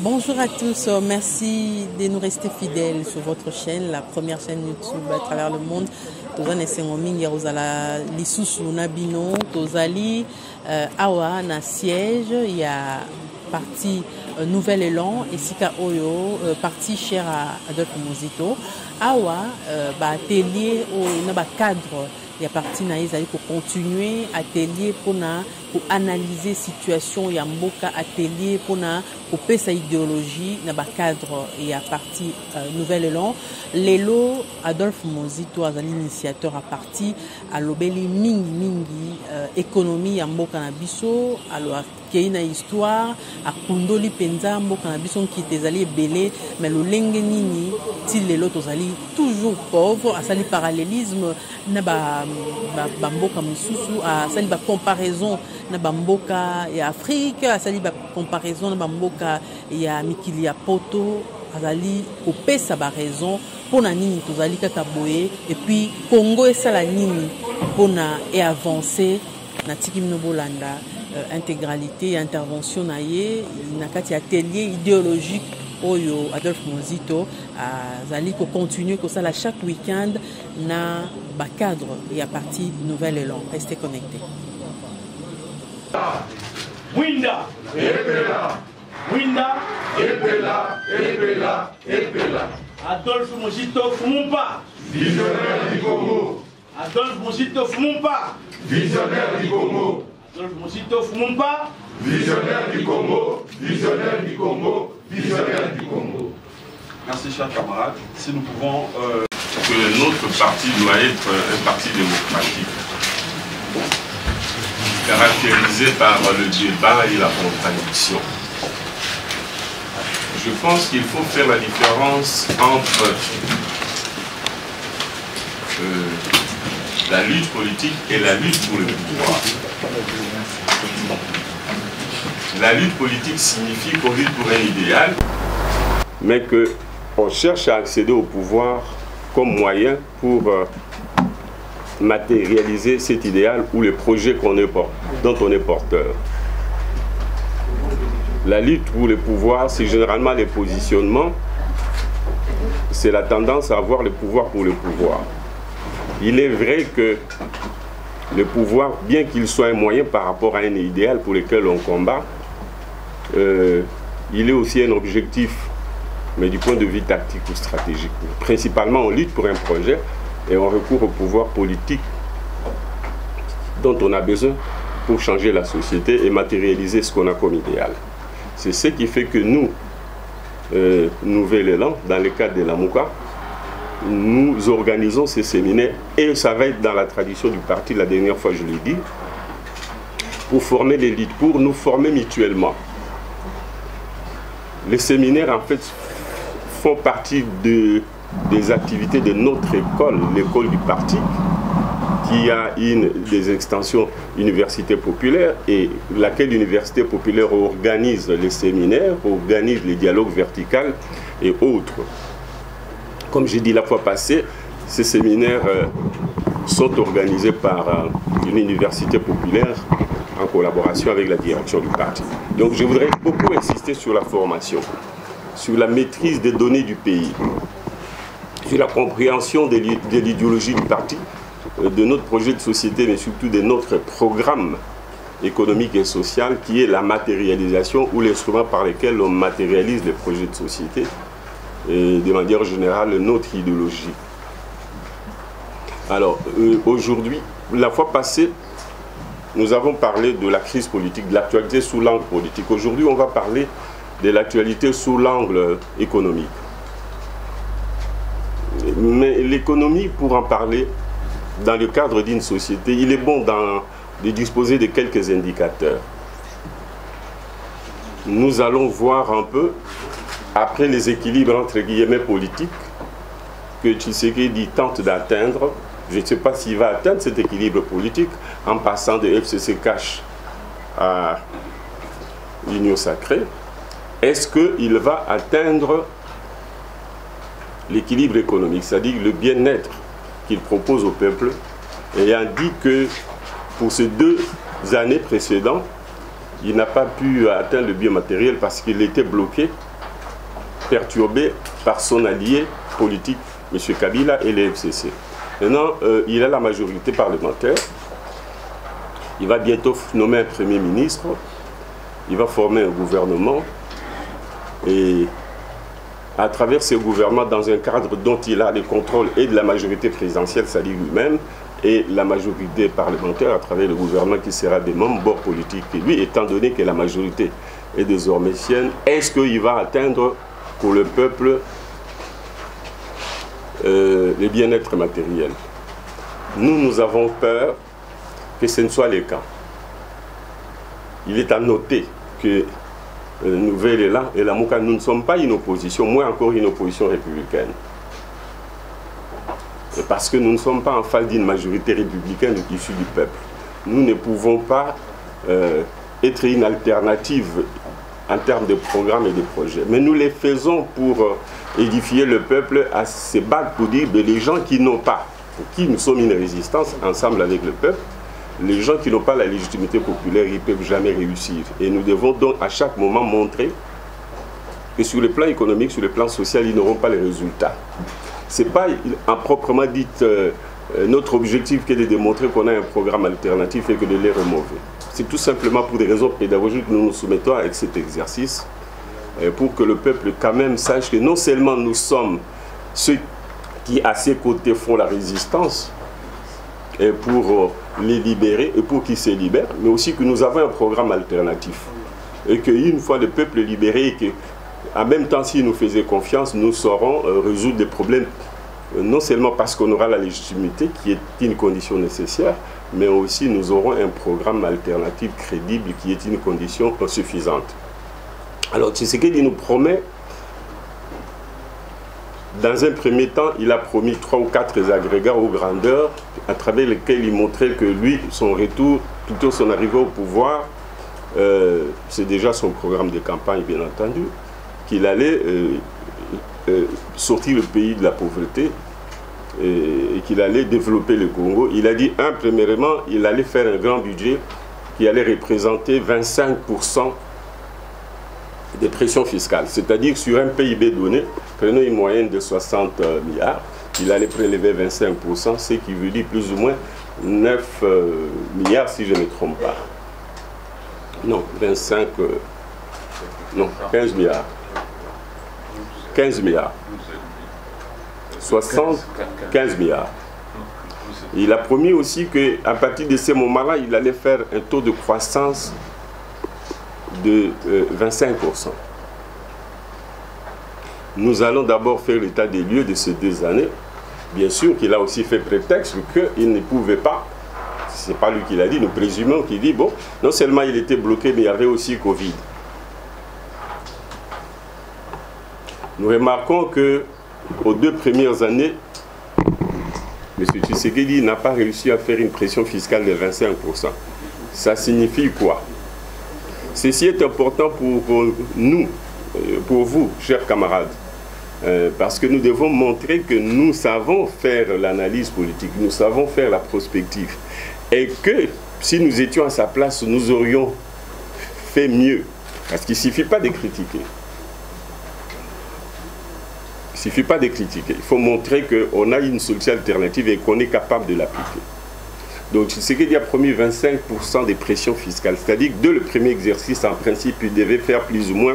Bonjour à tous, merci de nous rester fidèles sur votre chaîne, la première chaîne YouTube à travers le monde. Tozane Sengomingi Rosala Lisusu Nabino, Tozali Awa na siège, il y a parti Nouvel Élan et Sika Oyo, parti cher à Adolphe Mozito. Awa, atelier au cadre. Il y a parti naïsali pour continuer atelier pour analyser situation ya mboka atelier pour sa idéologie na ba cadre il y a parti Nouvel Élan lelo Adolphe Mozito azali initiateur à parti à lobeli mingi économie ya mboka na biso alors na histoire a kundoli penza mboka na biso qui tezali belé mais le lenge nini til lelo tozali toujours pauvre asali parallélisme na ba mboka misusu asali ba comparaison na ba mboka ya Afrique asali ba comparaison na ba mboka ya mikili ya poto azali kopesa ba raison pona nini tozali kaka boye et puis Congo esala nini pona et avancer na tikimno bolanda intégralité intervention naie na kati atelier idéologique oyo Adolphe Mozito azali ko continuer ko sala chaque week-end na ba cadre et à partir Nouvel Élan. Restez connectés. Winda Epela Winda Epela Epela Epela Adolphe Mozito Fumumpa visionnaire du Congo. Adolphe Mozito Fumumpa visionnaire du Congo. Adolphe Mozito Fumumpa visionnaire du Congo, visionnaire du Congo, visionnaire du Congo. Merci chers camarades. Si nous pouvons que notre parti doit être un parti démocratique caractérisé par le débat et la contradiction. Je pense qu'il faut faire la différence entre la lutte politique et la lutte pour le pouvoir. La lutte politique signifie qu'on lutte pour un idéal, mais qu'on cherche à accéder au pouvoir comme moyen pour matérialiser cet idéal ou les projets dont on est porteur. La lutte pour le pouvoir, c'est généralement les positionnements, c'est la tendance à avoir le pouvoir pour le pouvoir. Il est vrai que le pouvoir, bien qu'il soit un moyen par rapport à un idéal pour lequel on combat, il est aussi un objectif, mais du point de vue tactique ou stratégique. Principalement, on lutte pour un projet et on recourt au pouvoir politique dont on a besoin pour changer la société et matérialiser ce qu'on a comme idéal. C'est ce qui fait que nous, Nouvel Élan, dans le cadre de la Mouka, nous organisons ces séminaires et ça va être dans la tradition du parti, la dernière fois je l'ai dit, pour former l'élite, pour nous former mutuellement. Les séminaires en fait font partie des activités de notre école, l'école du parti, qui a des extensions université populaire et laquelle l'université populaire organise les séminaires, organise les dialogues verticaux et autres. Comme j'ai dit la fois passée, ces séminaires sont organisés par une université populaire en collaboration avec la direction du parti. Donc je voudrais beaucoup insister sur la formation, sur la maîtrise des données du pays, sur la compréhension de l'idéologie du parti, de notre projet de société, mais surtout de notre programme économique et social qui est la matérialisation ou l'instrument par lequel on matérialise les projets de société et de manière générale notre idéologie. Alors aujourd'hui, la fois passée, nous avons parlé de la crise politique, de l'actualité sous l'angle politique. Aujourd'hui, on va parler de l'actualité sous l'angle économique. Mais l'économie, pour en parler dans le cadre d'une société, il est bon de disposer de quelques indicateurs. Nous allons voir un peu, après les équilibres entre guillemets politiques, que Tshisekedi tente d'atteindre. Je ne sais pas s'il va atteindre cet équilibre politique en passant de FCC Cash à l'Union Sacrée. Est-ce qu'il va atteindre l'équilibre économique, c'est-à-dire le bien-être qu'il propose au peuple, ayant dit que pour ces 2 années précédentes, il n'a pas pu atteindre le bien matériel parce qu'il était bloqué perturbé par son allié politique, M. Kabila et les FCC. Maintenant, il a la majorité parlementaire. Il va bientôt nommer un Premier ministre. Il va former un gouvernement. Et à travers ce gouvernement, dans un cadre dont il a le contrôle et de la majorité présidentielle, c'est-à-dire lui-même, et la majorité parlementaire à travers le gouvernement qui sera des membres politiques. Et lui, étant donné que la majorité est désormais sienne, est-ce qu'il va atteindre pour le peuple le bien-être matériel? Nous avons peur que ce ne soit le cas. Il est à noter que Nouvelle est là, et la Mouka, nous ne sommes pas une opposition, moins encore une opposition républicaine. Parce que nous ne sommes pas en face d'une majorité républicaine issue du peuple. Nous ne pouvons pas être une alternative en termes de programmes et de projets. Mais nous les faisons pour édifier le peuple, à se battre pour dire que les gens qui n'ont pas, pour qui nous sommes une résistance ensemble avec le peuple, les gens qui n'ont pas la légitimité populaire, ils ne peuvent jamais réussir. Et nous devons donc à chaque moment montrer que sur le plan économique, sur le plan social, ils n'auront pas les résultats. Ce n'est pas en proprement dit notre objectif qui est de démontrer qu'on a un programme alternatif et que de les remover. C'est tout simplement pour des raisons pédagogiques que nous nous soumettons avec cet exercice, pour que le peuple quand même sache que non seulement nous sommes ceux qui à ses côtés font la résistance, et pour les libérer et pour qu'ils se libèrent, mais aussi que nous avons un programme alternatif. Et qu'une fois le peuple libéré, et qu'en même temps, s'il nous faisait confiance, nous saurons résoudre des problèmes, non seulement parce qu'on aura la légitimité, qui est une condition nécessaire, mais aussi nous aurons un programme alternatif crédible, qui est une condition suffisante. Alors, Tshisekedi nous promet. Dans un premier temps, il a promis 3 ou 4 agrégats aux grandeurs à travers lesquels il montrait que lui, son retour, plutôt son arrivée au pouvoir, c'est déjà son programme de campagne, bien entendu, qu'il allait sortir le pays de la pauvreté et qu'il allait développer le Congo. Il a dit, premièrement, il allait faire un grand budget qui allait représenter 25% de pression fiscale, c'est-à-dire sur un PIB donné, prenons une moyenne de 60 milliards, il allait prélever 25%, ce qui veut dire plus ou moins 9 milliards si je ne me trompe pas. Non, 25, non, 15 milliards. 15 milliards. 75 milliards. Il a promis aussi qu'à partir de ce moment-là, il allait faire un taux de croissance de 25%. Nous allons d'abord faire l'état des lieux de ces 2 années. Bien sûr qu'il a aussi fait prétexte qu'il ne pouvait pas, ce n'est pas lui qui l'a dit, nous présumons qu'il dit, bon, non seulement il était bloqué, mais il y avait aussi Covid. Nous remarquons qu'aux 2 premières années, M. Tshisekedi n'a pas réussi à faire une pression fiscale de 25%. Ça signifie quoi? Ceci est important pour nous, pour vous, chers camarades, parce que nous devons montrer que nous savons faire l'analyse politique, nous savons faire la prospective, et que si nous étions à sa place, nous aurions fait mieux, parce qu'il ne suffit pas de critiquer. Il ne suffit pas de critiquer, il faut montrer qu'on a une solution alternative et qu'on est capable de l'appliquer. Donc, ce qu'il y a promis 25% de pression fiscale, c'est-à-dire que dès le premier exercice, en principe, il devait faire plus ou moins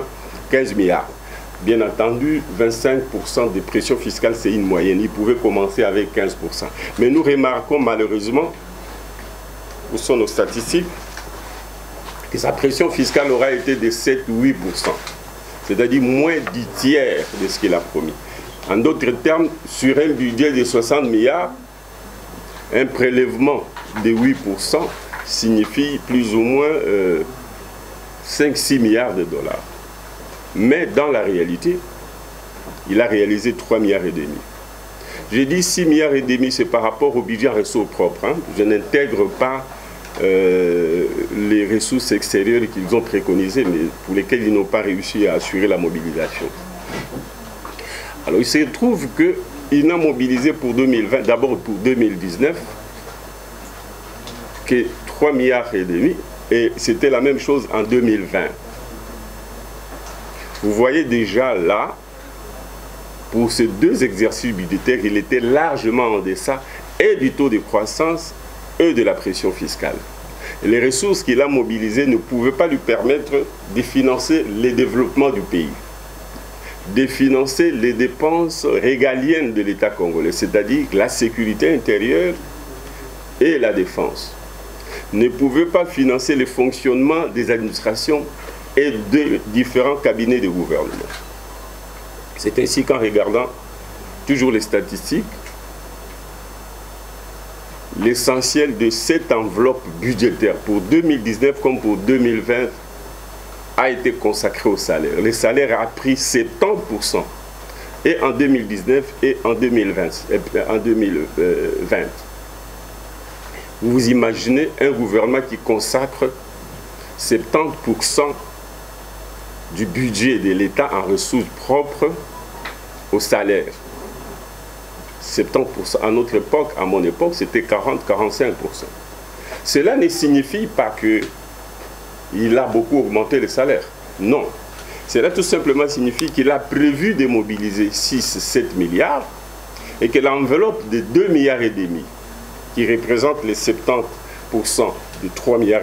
15 milliards. Bien entendu, 25% de pression fiscale, c'est une moyenne. Il pouvait commencer avec 15%. Mais nous remarquons malheureusement, où sont nos statistiques, que sa pression fiscale aura été de 7 ou 8%. C'est-à-dire moins du tiers de ce qu'il a promis. En d'autres termes, sur un budget de 60 milliards, un prélèvement de 8% signifie plus ou moins 5-6 milliards de dollars. Mais dans la réalité, il a réalisé 3 milliards et demi. J'ai dit 6 milliards et demi, c'est par rapport au budget en ressources propres. Je n'intègre pas les ressources extérieures qu'ils ont préconisées, mais pour lesquelles ils n'ont pas réussi à assurer la mobilisation. Alors il se trouve qu'il n'a mobilisé pour 2020, d'abord pour 2019, que 3 milliards et demi, et c'était la même chose en 2020. Vous voyez déjà là pour ces 2 exercices budgétaires, il était largement en deçà et du taux de croissance et de la pression fiscale. Et les ressources qu'il a mobilisées ne pouvaient pas lui permettre de financer le développement du pays, de financer les dépenses régaliennes de l'État congolais, c'est-à-dire la sécurité intérieure et la défense, ne pouvait pas financer le fonctionnement des administrations et de différents cabinets de gouvernement. C'est ainsi qu'en regardant toujours les statistiques, l'essentiel de cette enveloppe budgétaire pour 2019 comme pour 2020 a été consacré au salaire. Le salaire a pris 70% et en 2019 et en 2020. Vous imaginez un gouvernement qui consacre 70% du budget de l'État en ressources propres au salaire. 70%. À notre époque, à mon époque, c'était 40-45%. Cela ne signifie pas qu'il a beaucoup augmenté les salaires. Non. Cela tout simplement signifie qu'il a prévu de mobiliser 6-7 milliards et que l'enveloppe de 2,5 milliards qui représente les 70% de 3,5 milliards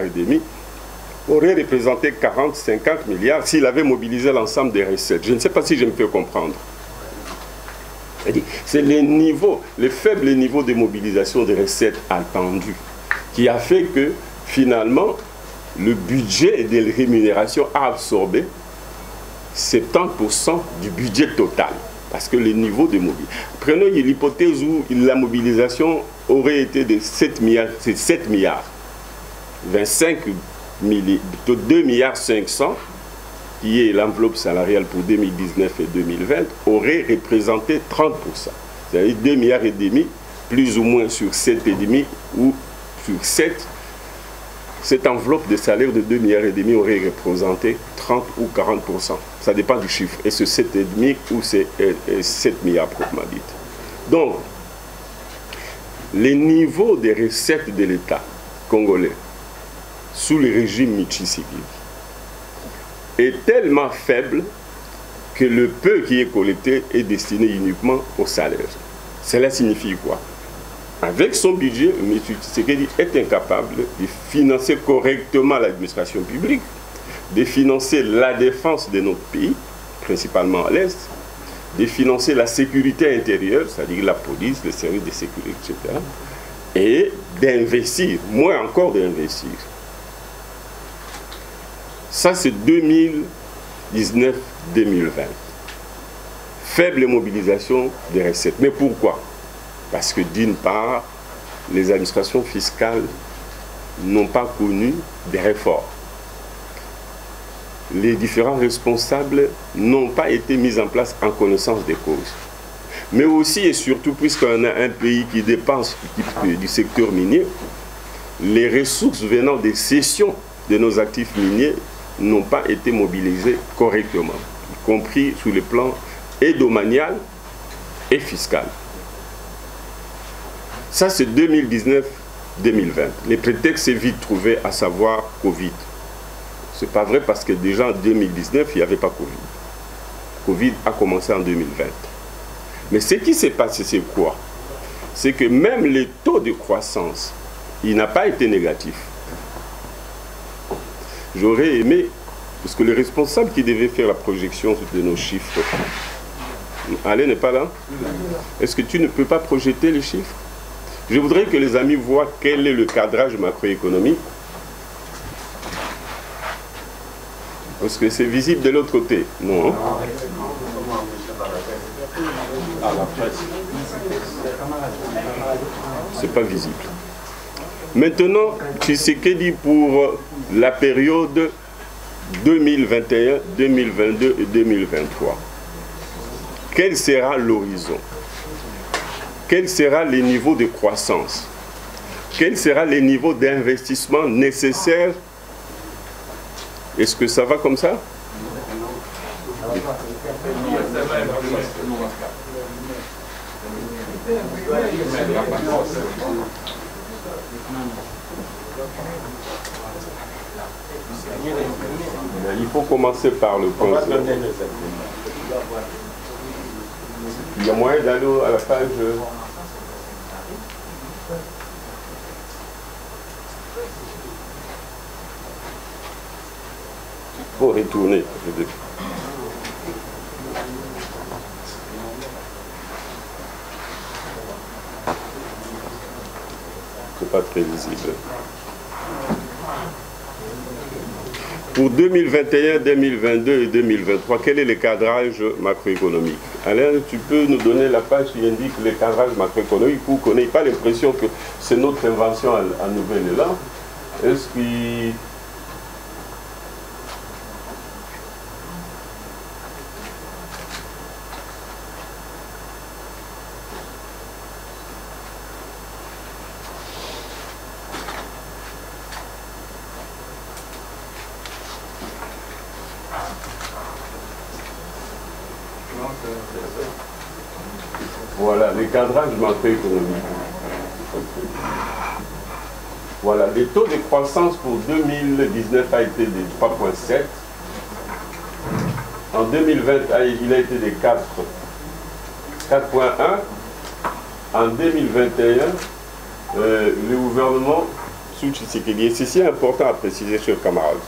aurait représenté 40-50 milliards s'il avait mobilisé l'ensemble des recettes. Je ne sais pas si je me fais comprendre. C'est le faible niveau de mobilisation des recettes attendues qui a fait que finalement le budget des rémunérations a absorbé 70% du budget total. Parce que le niveau de mobilisation... Prenons l'hypothèse où la mobilisation aurait été de 7 milliards, 7 milliards. 25 milliards, 2 milliards 500, qui est l'enveloppe salariale pour 2019 et 2020, aurait représenté 30%. C'est-à-dire 2 milliards et demi, plus ou moins sur 7,5 ou sur 7. Cette enveloppe de salaire de 2 milliards et demi aurait représenté 30 ou 40%. Ça dépend du chiffre. Et c'est 7,5 ou c'est 7 milliards proprement dit. Donc, le niveau des recettes de l'État congolais sous le régime Tshisekedi est tellement faible que le peu qui est collecté est destiné uniquement au salaire. Cela signifie quoi? Avec son budget, M. Tshisekedi est incapable de financer correctement l'administration publique, de financer la défense de notre pays, principalement à l'Est, de financer la sécurité intérieure, c'est-à-dire la police, les services de sécurité, etc., et d'investir, moins encore d'investir. Ça, c'est 2019-2020. Faible mobilisation des recettes. Mais pourquoi? Parce que d'une part, les administrations fiscales n'ont pas connu des réformes. Les différents responsables n'ont pas été mis en place en connaissance des causes. Mais aussi et surtout, puisqu'on a un pays qui dépense du secteur minier, les ressources venant des cessions de nos actifs miniers n'ont pas été mobilisées correctement, y compris sur le plan et domanial et fiscal. Ça, c'est 2019-2020. Les prétextes c'est vite trouvé, à savoir Covid. Ce n'est pas vrai parce que déjà en 2019, il n'y avait pas Covid. Covid a commencé en 2020. Mais ce qui s'est passé, c'est quoi? C'est que même le taux de croissance, il n'a pas été négatif. J'aurais aimé, parce que le responsable qui devait faire la projection de nos chiffres, Alain n'est pas là? Est-ce que tu ne peux pas projeter les chiffres? Je voudrais que les amis voient quel est le cadrage macroéconomique. Parce que c'est visible de l'autre côté, non? C'est pas visible. Maintenant, Tshisekedi pour la période 2021, 2022 et 2023. Quel sera l'horizon? Quel sera le niveau de croissance? Quel sera le niveau d'investissement nécessaire? Est-ce que ça va comme ça? Il faut commencer par le conseil. Il y a moyen d'aller à la page. Pour retourner. C'est pas très visible. Pour 2021, 2022 et 2023, quel est le cadrage macroéconomique? Alain, tu peux nous donner la page qui indique le cadrage macroéconomique pour qu'on n'ait pas l'impression que c'est notre invention à Nouvelle-Élan. Est-ce qu'il... Voilà, les cadrages macroéconomiques. Voilà, le taux de croissance pour 2019 a été de 3,7. En 2020, il a été de 4,1. En 2021, le gouvernement sous Tshisekedi, et ceci est important à préciser, chers camarades,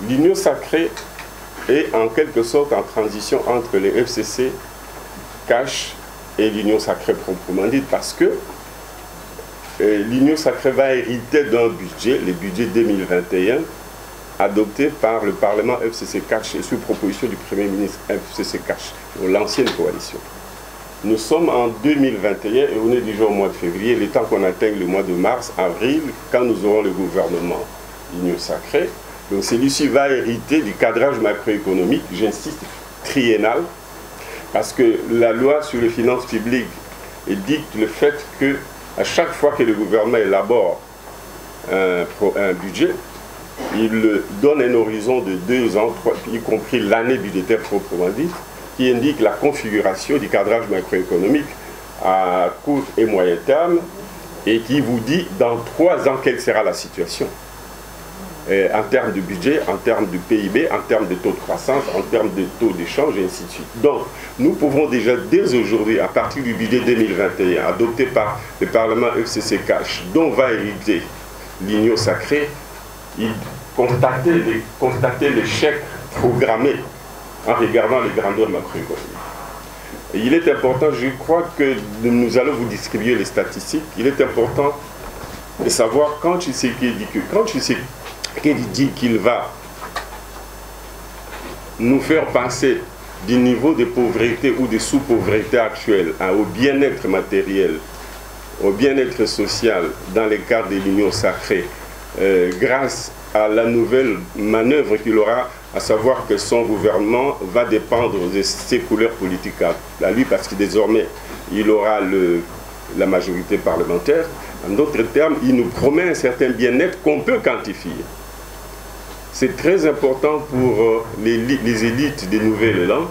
l'Union sacrée est en quelque sorte en transition entre les FCC Cash et l'Union sacrée proprement dite, parce que l'Union sacrée va hériter d'un budget, le budget 2021, adopté par le Parlement FCC Cash et sous proposition du Premier ministre FCC Cash, l'ancienne coalition. Nous sommes en 2021 et on est déjà au mois de février, le temps qu'on atteigne le mois de mars, avril, quand nous aurons le gouvernement l'Union sacrée. Donc celui-ci va hériter du cadrage macroéconomique, j'insiste, triennal, parce que la loi sur les finances publiques dicte le fait que à chaque fois que le gouvernement élabore un budget, il donne un horizon de 2 ans, 3, y compris l'année budgétaire proprement dite, qui indique la configuration du cadrage macroéconomique à court et moyen terme et qui vous dit dans 3 ans quelle sera la situation. En termes de budget, en termes de PIB, en termes de taux de croissance, en termes de taux d'échange, et ainsi de suite. Donc, nous pouvons déjà, dès aujourd'hui, à partir du budget 2021, adopté par le Parlement FCC Cash, dont va hériter l'Union sacrée, constater l'échec programmé en regardant les grandeurs macroéconomiques. Et il est important, je crois que nous allons vous distribuer les statistiques, il est important de savoir quand Tshisekedi dit qu'il va nous faire passer du niveau de pauvreté ou de sous-pauvreté actuelle au bien-être matériel, au bien-être social dans le cadre de l'Union sacrée, grâce à la nouvelle manœuvre qu'il aura, à savoir que son gouvernement va dépendre de ses couleurs politiques à lui, parce que désormais il aura la majorité parlementaire. En d'autres termes, il nous promet un certain bien-être qu'on peut quantifier. C'est très important pour les élites des Nouvelle-Élan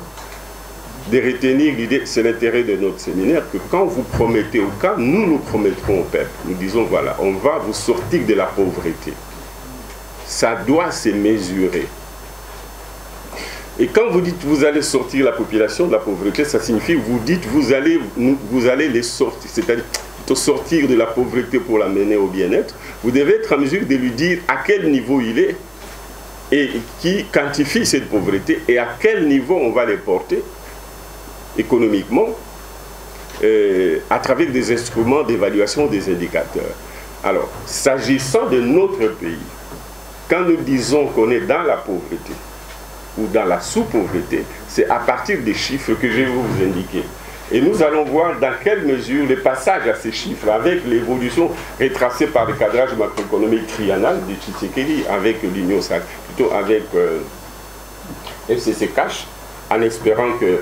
de retenir l'idée, c'est l'intérêt de notre séminaire, que quand vous promettez au cas, nous promettrons au peuple. Nous disons, voilà, on va vous sortir de la pauvreté. Ça doit se mesurer. Et quand vous dites vous allez sortir la population de la pauvreté, ça signifie vous dites vous allez les sortir, c'est-à-dire sortir de la pauvreté pour l'amener au bien-être. Vous devez être en mesure de lui dire à quel niveau il est et qui quantifie cette pauvreté et à quel niveau on va les porter économiquement à travers des instruments d'évaluation des indicateurs. Alors, s'agissant de notre pays, quand nous disons qu'on est dans la pauvreté ou dans la sous-pauvreté, c'est à partir des chiffres que je vais vous indiquer. Et nous allons voir dans quelle mesure le passage à ces chiffres, avec l'évolution retracée par le cadrage macroéconomique triennal de Tshisekedi, avec l'Union sacrée, plutôt avec FCC Cash, en espérant que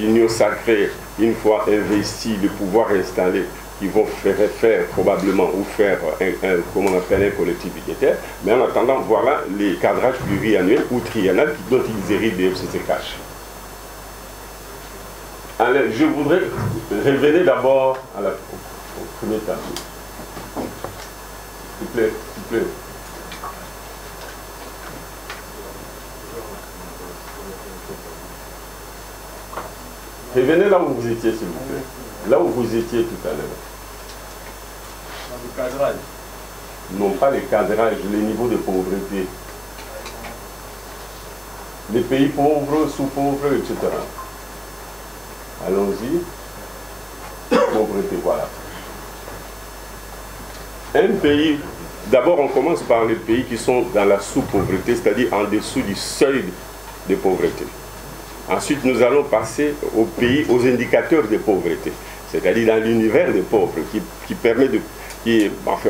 l'Union sacrée, une fois investie, le pouvoir installé, qui vont faire probablement ou faire comment on appelle, un collectif budgétaire. Mais en attendant, voilà les cadrages pluriannuels ou triennal dont ils héritent de FCC Cash. Alors, je voudrais revenir d'abord au premier tableau. S'il vous plaît, s'il vous plaît. Revenez là où vous étiez, s'il vous plaît. Là où vous étiez tout à l'heure. Le cadrage. Non pas les cadrages, les niveaux de pauvreté. Les pays pauvres, sous-pauvres, etc. Allons-y. Pauvreté, voilà. Un pays, d'abord on commence par les pays qui sont dans la sous-pauvreté, c'est-à-dire en dessous du seuil de pauvreté. Ensuite, nous allons passer aux pays, aux indicateurs de pauvreté, c'est-à-dire dans l'univers des pauvres, qui permet de,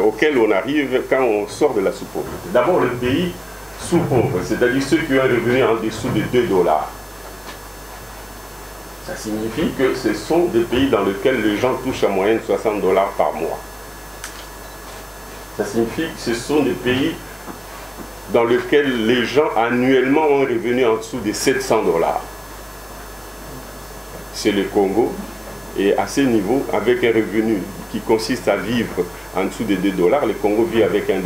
auquel on arrive quand on sort de la sous-pauvreté. D'abord, le pays sous-pauvre, c'est-à-dire ceux qui ont un revenu en dessous de 2 $. Ça signifie que ce sont des pays dans lesquels les gens touchent en moyenne 60 $ par mois. Ça signifie que ce sont des pays dans lesquels les gens annuellement ont un revenu en dessous de 700 $. C'est le Congo, et à ce niveau, avec un revenu qui consiste à vivre en dessous de 2 $, le Congo vit avec 1,5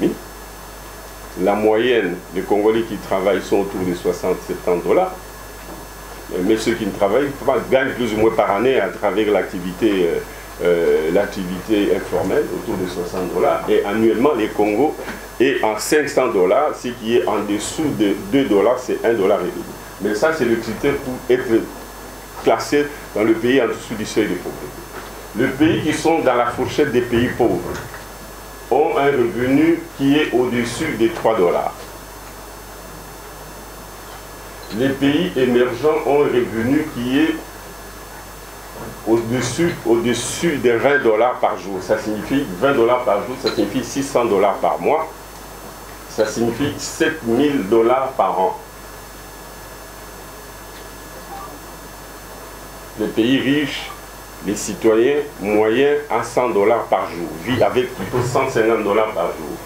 $. La moyenne, les Congolais qui travaillent sont autour de 60-70 $. Mais ceux qui ne travaillent pas gagnent plus ou moins par année à travers l'activité informelle, autour de 60 $. Et annuellement, les Congo est en 500 $, ce qui est en dessous de 2 $, c'est 1,5 $. Mais ça, c'est le critère pour être classé dans le pays en dessous du seuil de pauvreté. Les pays qui sont dans la fourchette des pays pauvres ont un revenu qui est au-dessus des 3 $. Les pays émergents ont un revenu qui est au-dessus des 20 $ par jour. Ça signifie 20 $ par jour, ça signifie 600 $ par mois. Ça signifie 7000 $ par an. Les pays riches, les citoyens moyens à 100 $ par jour, vivent avec plutôt 150 $ par jour.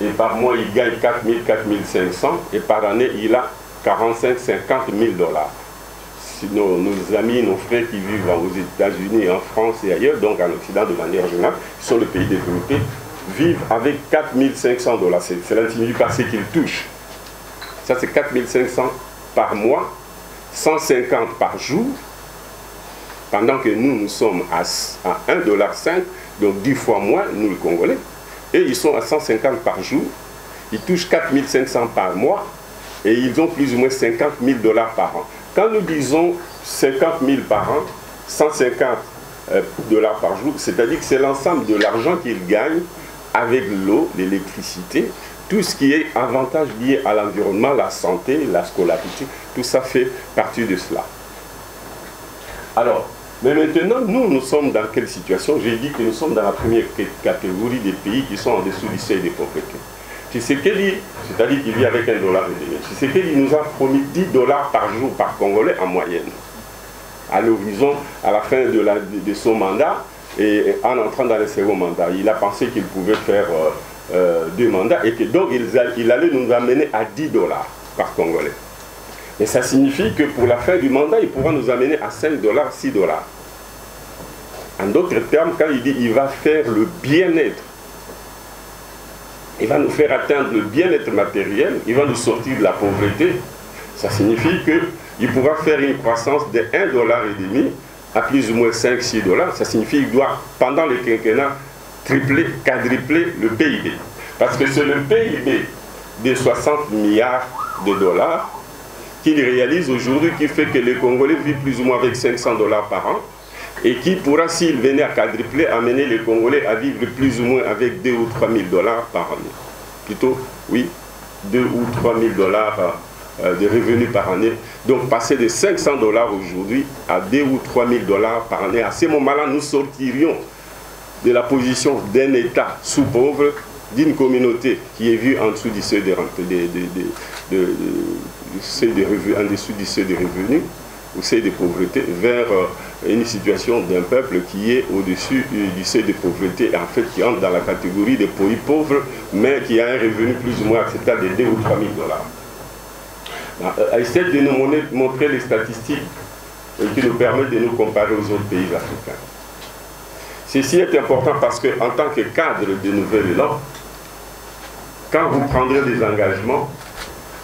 Et par mois, il gagne 4000, 4500, et par année, il a 45, 50 000 $. Sinon, nos amis, nos frères qui vivent aux États-Unis, en France et ailleurs, donc en Occident de manière générale, qui sont les pays développés, vivent avec 4500 $. Cela signifie pas ce qu'ils touchent. Ça, c'est 4500 par mois, 150 par jour, pendant que nous sommes à 1,5 $, donc 10 fois moins, nous les Congolais. Et ils sont à 150 par jour, ils touchent 4500 par mois et ils ont plus ou moins 50 000 $ par an. Quand nous disons 50 000 par an, 150 $ par jour, c'est-à-dire que c'est l'ensemble de l'argent qu'ils gagnent avec l'eau, l'électricité, tout ce qui est avantage lié à l'environnement, la santé, la scolarité, tout ça fait partie de cela. Alors, mais maintenant, nous sommes dans quelle situation? J'ai dit que nous sommes dans la première catégorie des pays qui sont en dessous du seuil de pauvreté. Tshisekedi, c'est-à-dire qu'il vit avec 1,5 $. Tshisekedi nous a promis 10 $ par jour par Congolais en moyenne. À l'horizon, à la fin de son mandat, et en entrant dans le second mandat, il a pensé qu'il pouvait faire 2 mandats et que donc il allait nous amener à 10 $ par Congolais. Mais ça signifie que pour la fin du mandat, il pourra nous amener à 5 $, 6 $. En d'autres termes, quand il dit qu'il va faire le bien-être, il va nous faire atteindre le bien-être matériel, il va nous sortir de la pauvreté, ça signifie qu'il pourra faire une croissance de 1,5 $ à plus ou moins 5-6 $. Ça signifie qu'il doit, pendant le quinquennat, tripler, quadrupler le PIB. Parce que c'est le PIB de 60 milliards de dollars qu'il réalise aujourd'hui, qui fait que les Congolais vivent plus ou moins avec 500 $ par an, et qui pourra, s'il venait à quadrupler, amener les Congolais à vivre plus ou moins avec 2 ou 3 000 $ par année. Plutôt, oui, 2 ou 3 000 $ de revenus par année. Donc, passer de 500 $ aujourd'hui à 2 ou 3 000 $ par année, à ce moment-là, nous sortirions de la position d'un État sous-pauvre, d'une communauté qui est vue en dessous du seuil de revenus, en dessous du seuil de revenus, au seuil de pauvreté, vers une situation d'un peuple qui est au-dessus du seuil de pauvreté, en fait qui entre dans la catégorie des pays pauvres, mais qui a un revenu plus ou moins acceptable de 2 ou 3 000 $. Essayez de nous montrer les statistiques qui nous permettent de nous comparer aux autres pays africains. Ceci est important parce qu'en tant que cadre de nouvel élan, quand vous prendrez des engagements,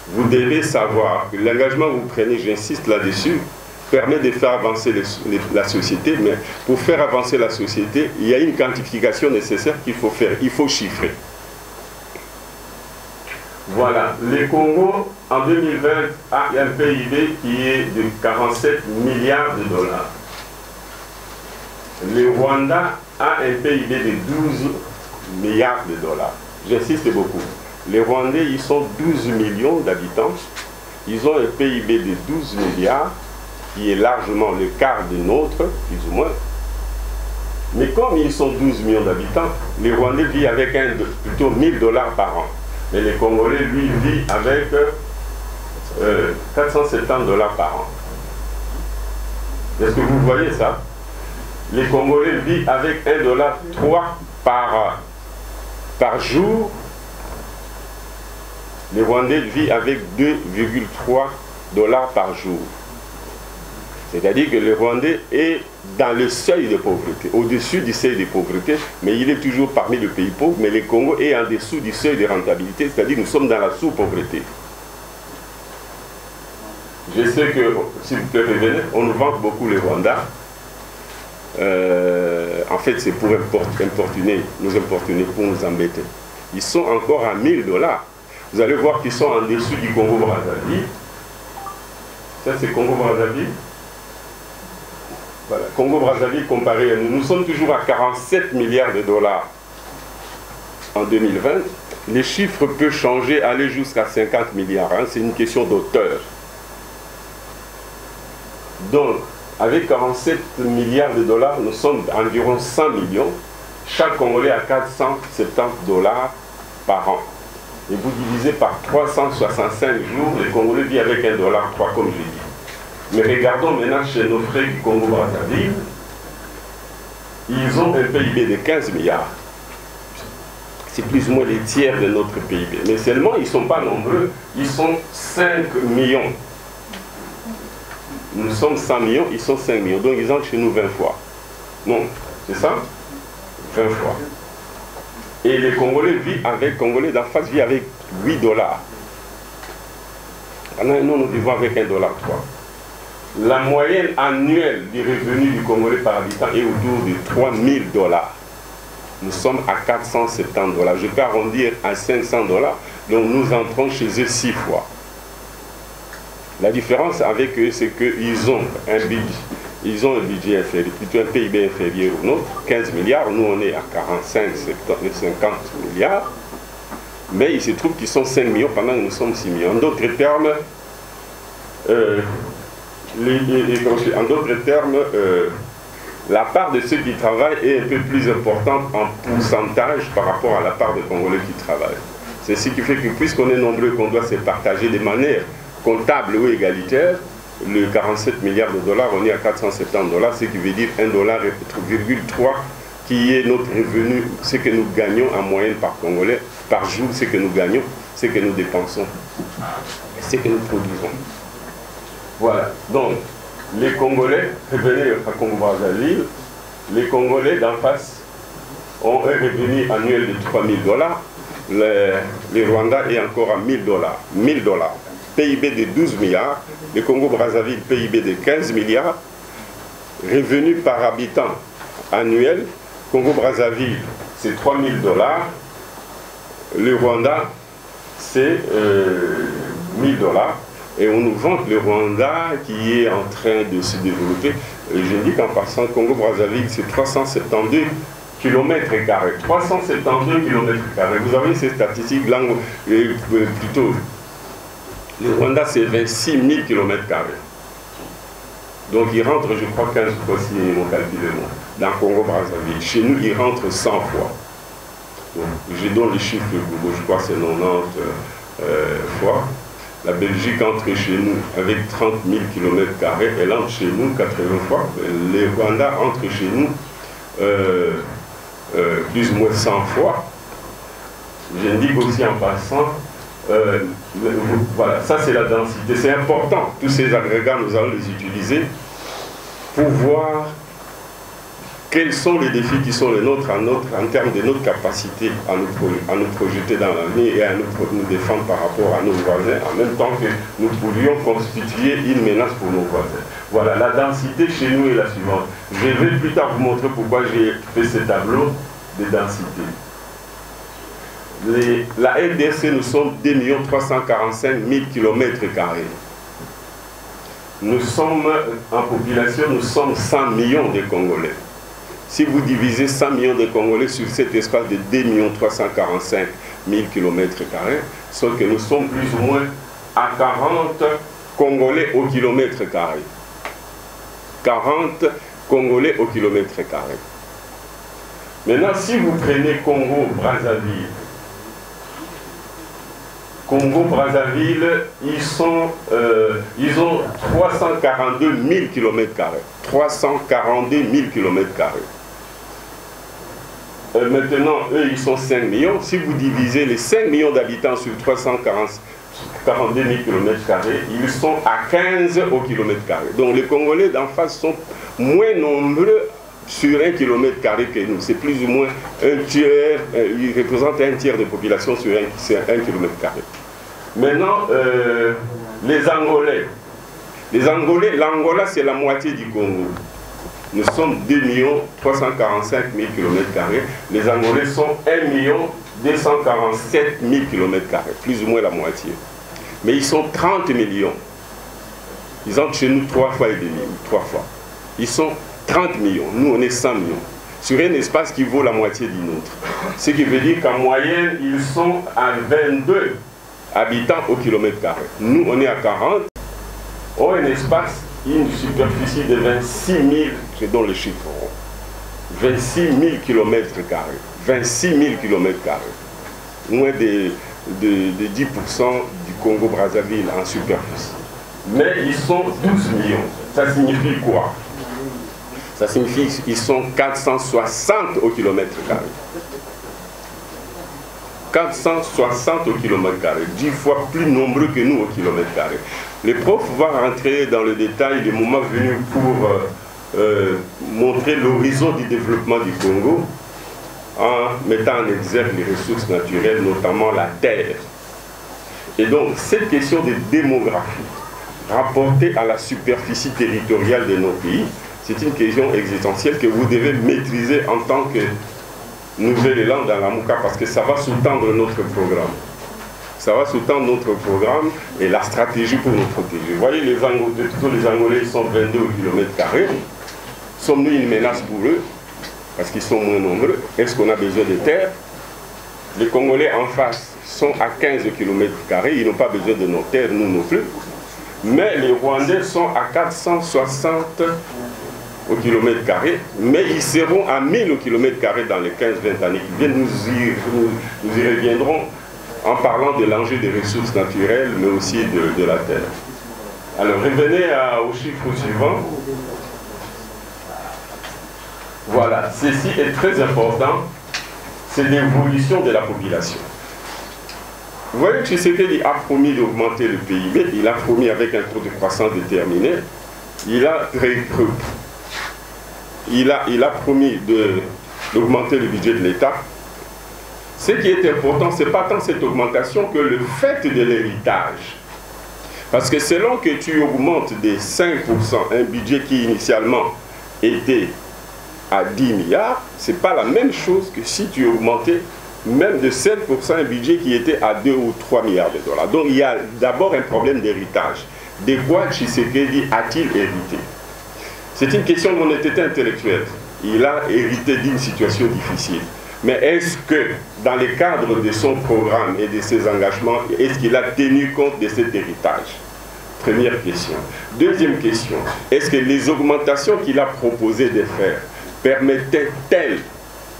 vous devez savoir que l'engagement que vous prenez, j'insiste là-dessus, permet de faire avancer la société, mais pour faire avancer la société, il y a une quantification nécessaire qu'il faut faire, il faut chiffrer. Voilà, le Congo, en 2020, a un PIB qui est de 47 milliards de dollars. Le Rwanda a un PIB de 12 milliards de dollars. J'insiste beaucoup. Les Rwandais, ils sont 12 millions d'habitants. Ils ont un PIB de 12 milliards, qui est largement le quart du nôtre, plus ou moins. Mais comme ils sont 12 millions d'habitants, les Rwandais vivent avec plutôt 1000 dollars par an. Et les Congolais, lui, vivent avec 470 dollars par an. Est-ce que vous voyez ça? Les Congolais vivent avec 1,3 dollar par jour. Les Rwandais vivent avec 2,3 dollars par jour. C'est-à-dire que le Rwandais est dans le seuil de pauvreté, au-dessus du seuil de pauvreté, mais il est toujours parmi les pays pauvres, mais le Congo est en dessous du seuil de rentabilité, c'est-à-dire que nous sommes dans la sous-pauvreté. Je sais que, s'il vous plaît, revenez, on nous vante beaucoup le Rwanda. En fait, c'est pour nous importuner, pour nous embêter. Ils sont encore à 1000 dollars. Vous allez voir qu'ils sont en dessous du Congo-Brazzaville. Ça, c'est Congo-Brazzaville. Voilà. Congo-Brazzaville comparé à nous. Nous sommes toujours à 47 milliards de dollars en 2020. Les chiffres peuvent changer, aller jusqu'à 50 milliards. Hein. C'est une question d'auteur. Donc, avec 47 milliards de dollars, nous sommes à environ 100 millions. Chaque Congolais a 470 dollars par an. Et vous divisez par 365 jours, les Congolais vivent avec 1,3 dollar, comme je l'ai dit. Mais regardons maintenant chez nos frères du Congo-Brazzaville. Ils ont un PIB de 15 milliards. C'est plus ou moins les tiers de notre PIB. Mais seulement, ils ne sont pas nombreux. Ils sont 5 millions. Nous sommes 100 millions, ils sont 5 millions. Donc ils entrent chez nous 20 fois. Non, c'est ça? 20 fois. Et les Congolais vivent avec, Congolais d'en face vivent avec 8 dollars. Nous vivons avec 1,3 dollar. La moyenne annuelle des revenus du Congolais par habitant est autour de 3000 dollars. Nous sommes à 470 dollars. Je peux arrondir à 500 dollars. Donc nous entrons chez eux 6 fois. La différence avec eux, c'est qu'ils ont un budget inférieur, plutôt un PIB inférieur au nôtre, 15 milliards. Nous, on est à 45, 50 milliards. Mais il se trouve qu'ils sont 5 millions pendant que nous sommes 6 millions. En d'autres termes, la part de ceux qui travaillent est un peu plus importante en pourcentage par rapport à la part des Congolais qui travaillent. C'est ce qui fait que puisqu'on est nombreux, qu'on doit se partager de manière comptable ou égalitaire, le 47 milliards de dollars, on est à 470 dollars, ce qui veut dire 1,3 dollar qui est notre revenu, ce que nous gagnons en moyenne par Congolais, par jour, ce que nous gagnons, ce que nous dépensons, ce que nous produisons. Voilà, donc les Congolais, revenez à Congo-Brazzaville, les Congolais d'en face ont un revenu annuel de 3000 dollars, les Rwandais est encore à 1000 dollars. 1000 dollars. PIB de 12 milliards, le Congo-Brazzaville, PIB de 15 milliards, revenu par habitant annuel, Congo-Brazzaville, c'est 3000 dollars, le Rwanda, c'est 1000 dollars, et on nous vante le Rwanda qui est en train de se développer. Je dis qu'en passant, Congo-Brazzaville, c'est 372 km². 372 km². Vous avez ces statistiques, plutôt. Le Rwanda, c'est 26 000 km². Donc, il rentre, je crois, 15 fois, si mon calcul est bon, dans Congo-Brazzaville. Chez nous, il rentre 100 fois. Donc, je donne les chiffres, je crois que c'est 90 fois. La Belgique entre chez nous avec 30 000 km², elle entre chez nous 80 fois. Le Rwanda entre chez nous plus ou moins 100 fois. J'indique aussi en passant, voilà, ça c'est la densité. C'est important, tous ces agrégats, nous allons les utiliser pour voir quels sont les défis qui sont les nôtres en termes de notre capacité à nous projeter dans l'avenir et à nous défendre par rapport à nos voisins, en même temps que nous pourrions constituer une menace pour nos voisins. Voilà, la densité chez nous est la suivante. Je vais plus tard vous montrer pourquoi j'ai fait ce tableau de densité. La RDC, nous sommes 2 345 000 km². Nous sommes, en population, nous sommes 100 millions de Congolais. Si vous divisez 100 millions de Congolais sur cet espace de 2 345 000 km², sauf que nous sommes plus ou moins à 40 Congolais au kilomètre carré. 40 Congolais au kilomètre carré. Maintenant, si vous prenez Congo-Brazzaville, ils ont 342 000 km². 342 000 km². Maintenant, eux, ils sont 5 millions. Si vous divisez les 5 millions d'habitants sur 342 000 km², ils sont à 15 au km². Donc les Congolais d'en face sont moins nombreux sur 1 km² que nous. C'est plus ou moins un tiers, ils représentent un tiers de population sur 1 km². Maintenant, les Angolais. L'Angola, c'est la moitié du Congo. Nous sommes 2 345 000 km². Les Angolais sont 1 247 000 km², plus ou moins la moitié. Mais ils sont 30 millions. Ils entrent chez nous 3 fois et demi, 3 fois. Ils sont 30 millions. Nous, on est 100 millions. Sur un espace qui vaut la moitié du nôtre. Ce qui veut dire qu'en moyenne, ils sont à 22 habitants au km². Nous, on est à 40. On a un espace, une superficie de 26 000, je donne le chiffre, 26 000 km². 26 000 km². Moins de 10% du Congo-Brazzaville en superficie. Mais ils sont 12 millions. Ça signifie quoi? Ça signifie qu'ils sont 460 au km². 460 au km², 10 fois plus nombreux que nous au km². Le prof va rentrer dans le détail le moment venu pour montrer l'horizon du développement du Congo en mettant en exergue les ressources naturelles, notamment la terre. Et donc, cette question de démographie, rapportée à la superficie territoriale de nos pays, c'est une question existentielle que vous devez maîtriser en tant que nouvel élan dans la Mouka, parce que ça va sous-tendre notre programme. Ça va sous-tendre notre programme et la stratégie pour nous protéger. Vous voyez, les Angolais sont 22 au km². Sommes-nous une menace pour eux? Parce qu'ils sont moins nombreux. Est-ce qu'on a besoin de terre? Les Congolais en face sont à 15 km². Ils n'ont pas besoin de nos terres, nous non plus. Mais les Rwandais sont à 460 au km², mais ils seront à 1000 au km² dans les 15-20 années qui viennent. Nous y reviendrons en parlant de l'enjeu des ressources naturelles, mais aussi de la terre. Alors, revenez au chiffre suivant. Voilà, ceci est très important, c'est l'évolution de la population. Vous voyez que Tshisekedi a promis d'augmenter le PIB, il a promis avec un taux de croissance déterminé, il a promis d'augmenter le budget de l'État. Ce qui est important, ce n'est pas tant cette augmentation que le fait de l'héritage. Parce que selon que tu augmentes de 5% un budget qui initialement était à 10 milliards, ce n'est pas la même chose que si tu augmentais même de 7% un budget qui était à 2 ou 3 milliards de dollars. Donc il y a d'abord un problème d'héritage. De quoi Tshisekedi a-t-il hérité? C'est une question d'honnêteté intellectuelle. Il a hérité d'une situation difficile. Mais est-ce que, dans le cadre de son programme et de ses engagements, est-ce qu'il a tenu compte de cet héritage? Première question. Deuxième question, est-ce que les augmentations qu'il a proposé de faire permettaient-elles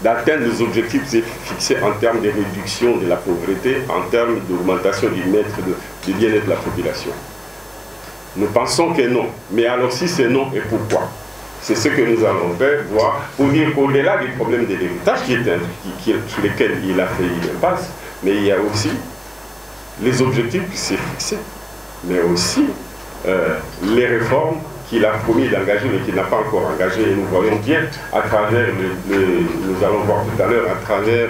d'atteindre les objectifs fixés en termes de réduction de la pauvreté, en termes d'augmentation du bien-être de la population? Nous pensons que non. Mais alors si c'est non, et pourquoi? C'est ce que nous allons faire, voir, pour dire qu'au-delà du problème de l'héritage sur lesquels il a fait une impasse, mais il y a aussi les objectifs qui s'est fixés, mais aussi les réformes qu'il a promis d'engager mais qu'il n'a pas encore engagé. Et nous voyons bien à travers, nous allons voir tout à l'heure, à travers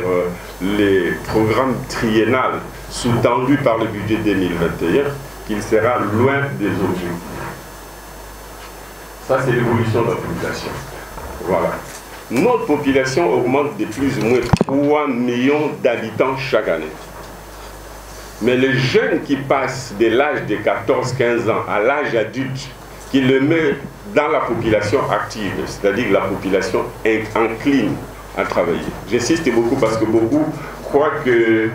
les programmes triennales sous-tendus par le budget 2021, qu'il sera loin des objectifs. Ça, c'est l'évolution de la population. Voilà. Notre population augmente de plus ou moins 3 millions d'habitants chaque année. Mais les jeunes qui passent de l'âge de 14-15 ans à l'âge adulte, qui le met dans la population active, c'est-à-dire la population encline à travailler. J'insiste beaucoup parce que beaucoup croient que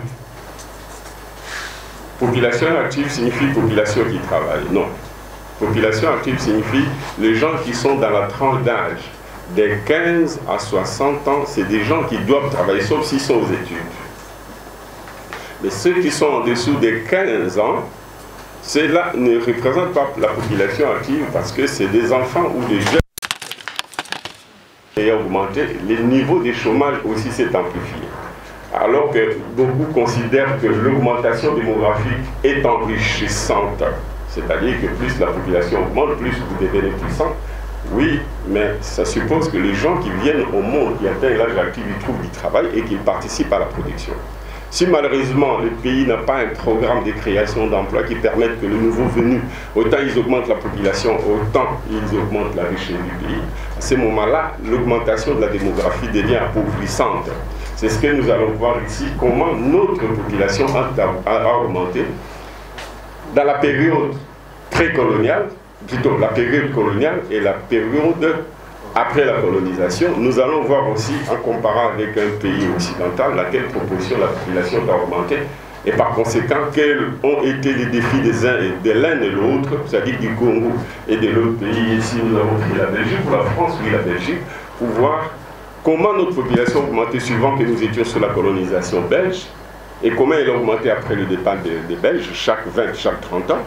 population active signifie population qui travaille. Non. Population active signifie les gens qui sont dans la tranche d'âge des 15 à 60 ans, c'est des gens qui doivent travailler, sauf s'ils sont aux études. Mais ceux qui sont en dessous des 15 ans, ceux-là ne représentent pas la population active parce que c'est des enfants ou des jeunes qui ont augmenté. Le niveau de chômage aussi s'est amplifié. Alors que beaucoup considèrent que l'augmentation démographique est enrichissante. C'est-à-dire que plus la population augmente, plus vous devenez puissant. Oui, mais ça suppose que les gens qui viennent au monde, qui atteignent l'âge actif, ils trouvent du travail et qu'ils participent à la production. Si malheureusement le pays n'a pas un programme de création d'emplois qui permette que les nouveaux venus, autant ils augmentent la population, autant ils augmentent la richesse du pays, à ce moment-là, l'augmentation de la démographie devient appauvrissante. C'est ce que nous allons voir ici, comment notre population a augmenté dans la période précoloniale, plutôt la période coloniale et la période après la colonisation. Nous allons voir aussi, en comparant avec un pays occidental, laquelle proportion la population a augmenté et par conséquent, quels ont été les défis des uns et de l'un et l'autre, c'est-à-dire du Congo et de l'autre pays. Ici, nous avons pris la Belgique, ou la France, oui, la Belgique, pour voir comment notre population a augmenté suivant que nous étions sous la colonisation belge et comment elle a augmenté après le départ des Belges, chaque 20, chaque 30 ans.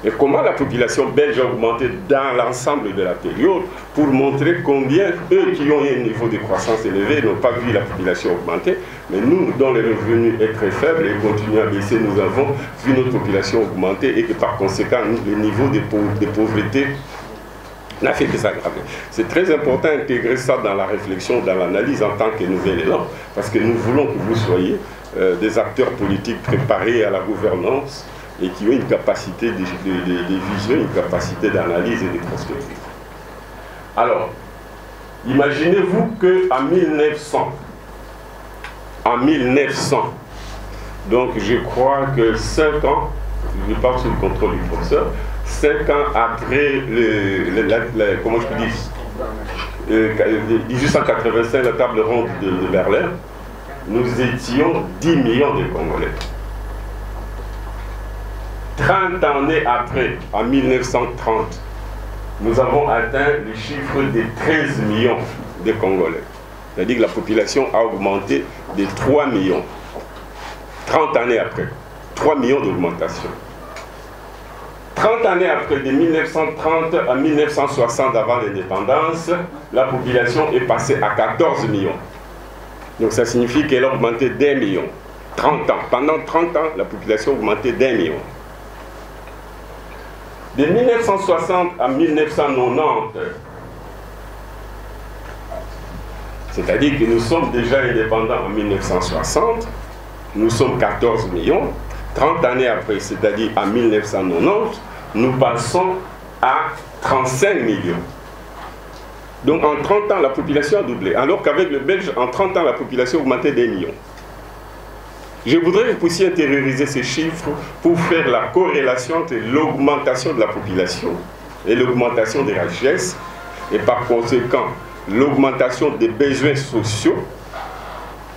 Et comment la population belge a augmenté dans l'ensemble de la période pour montrer combien eux qui ont un niveau de croissance élevé n'ont pas vu la population augmenter, mais nous, dont le revenu est très faible et continue à baisser, nous avons vu notre population augmenter et que par conséquent, le niveau de pauvreté n'a fait que s'aggraver. C'est très important d'intégrer ça dans la réflexion, dans l'analyse en tant que nouvel élan, parce que nous voulons que vous soyez des acteurs politiques préparés à la gouvernance et qui ont une capacité de vision, une capacité d'analyse et de prospective. Alors, imaginez-vous qu'en 1900, donc je crois que 5 ans, je parle sous le contrôle du professeur, 5 ans après comment je peux dire, 1885, la table ronde de Berlin, nous étions 10 millions de Congolais. 30 années après, en 1930, nous avons atteint le chiffre de 13 millions de Congolais. C'est-à-dire que la population a augmenté de 3 millions. 30 années après, 3 millions d'augmentation. 30 années après, de 1930 à 1960, avant l'indépendance, la population est passée à 14 millions. Donc ça signifie qu'elle a augmenté d'1 million. 30 ans. Pendant 30 ans, la population a augmenté d'1 million. De 1960 à 1990, c'est-à-dire que nous sommes déjà indépendants en 1960, nous sommes 14 millions, 30 années après, c'est-à-dire en 1990, nous passons à 35 millions. Donc en 30 ans, la population a doublé, alors qu'avec le Belge, en 30 ans, la population a augmenté d'1 million. Je voudrais que vous puissiez intérioriser ces chiffres pour faire la corrélation entre l'augmentation de la population et l'augmentation des richesses, et par conséquent, l'augmentation des besoins sociaux,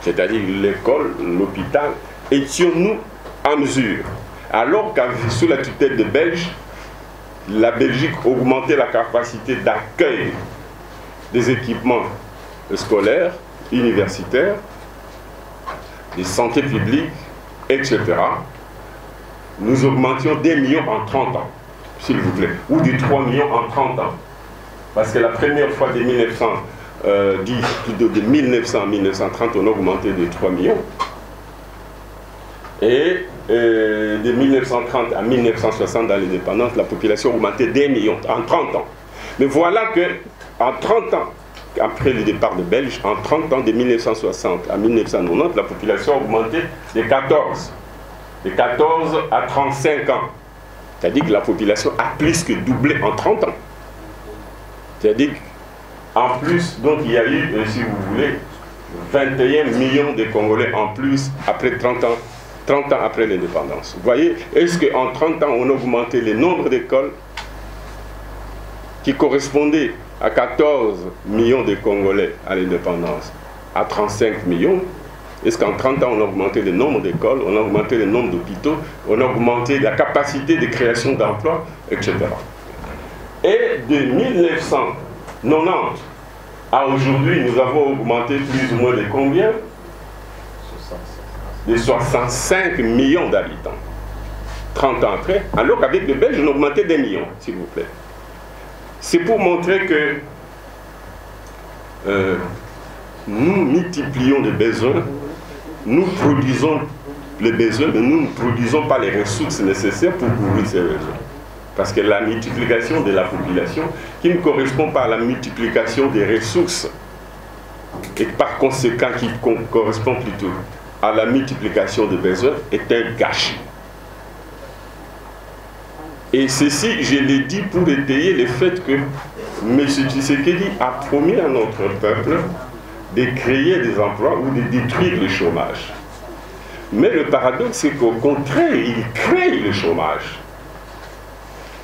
c'est-à-dire l'école, l'hôpital. Étions-nous en mesure, alors qu'à sous la tutelle des Belges, la Belgique augmentait la capacité d'accueil des équipements scolaires, universitaires, de santé publique, etc. Nous augmentions des millions en 30 ans, s'il vous plaît, ou de 3 millions en 30 ans. Parce que la première fois de 1900, de 1900 à 1930, on a augmenté de 3 millions. Et de 1930 à 1960, dans l'indépendance, la population a augmenté d'1 million en 30 ans. Mais voilà que en 30 ans, après le départ des Belges, en 30 ans, de 1960 à 1990, la population a augmenté de 14 à 35 ans. C'est-à-dire que la population a plus que doublé en 30 ans. C'est-à-dire qu'en plus, donc il y a eu, si vous voulez, 21 millions de Congolais en plus après 30 ans après l'indépendance. Vous voyez, est-ce qu'en 30 ans, on a augmenté le nombre d'écoles qui correspondait à 14 millions de Congolais à l'indépendance, à 35 millions? Est-ce qu'en 30 ans, on a augmenté le nombre d'écoles, on a augmenté le nombre d'hôpitaux, on a augmenté la capacité de création d'emplois, etc. Et de 1990 à aujourd'hui, nous avons augmenté plus ou moins de combien? De 65 millions d'habitants. 30 ans après, alors qu'avec les Belges, on a augmenté des millions, s'il vous plaît. C'est pour montrer que nous multiplions les besoins, nous produisons les besoins, mais nous ne produisons pas les ressources nécessaires pour couvrir ces besoins. Parce que la multiplication de la population, qui ne correspond pas à la multiplication des ressources, et par conséquent qui correspond plutôt à la multiplication des besoins, est un gâchis. Et ceci, je l'ai dit pour étayer le fait que M. Tshisekedi a promis à notre peuple de créer des emplois ou de détruire le chômage. Mais le paradoxe, c'est qu'au contraire, il crée le chômage.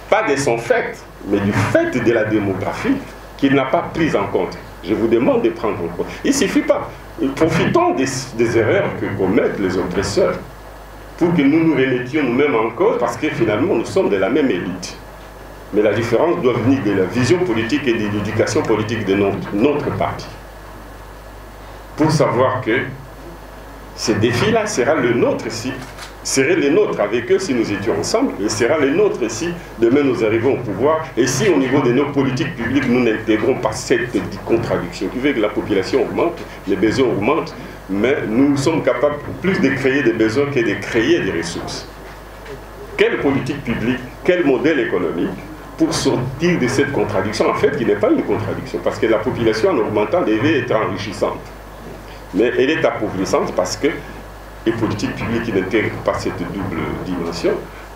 Pas de son fait, mais du fait de la démographie qu'il n'a pas prise en compte. Je vous demande de prendre en compte. Il ne suffit pas. Profitons des erreurs que commettent les oppresseurs pour que nous nous remettions nous-mêmes en cause, parce que finalement, nous sommes de la même élite. Mais la différence doit venir de la vision politique et de l'éducation politique de notre parti. Pour savoir que ce défi-là sera le nôtre ici, serait les nôtres avec eux si nous étions ensemble, et sera les nôtres si demain nous arrivons au pouvoir, et si au niveau de nos politiques publiques nous n'intégrons pas cette contradiction qui fait que la population augmente, les besoins augmentent, mais nous sommes capables plus de créer des besoins que de créer des ressources. Quelle politique publique, quel modèle économique pour sortir de cette contradiction, en fait qui n'est pas une contradiction, parce que la population en augmentant devait être enrichissante, mais elle est appauvrissante parce que les politiques publiques qui n'intègrent pas cette double dimension,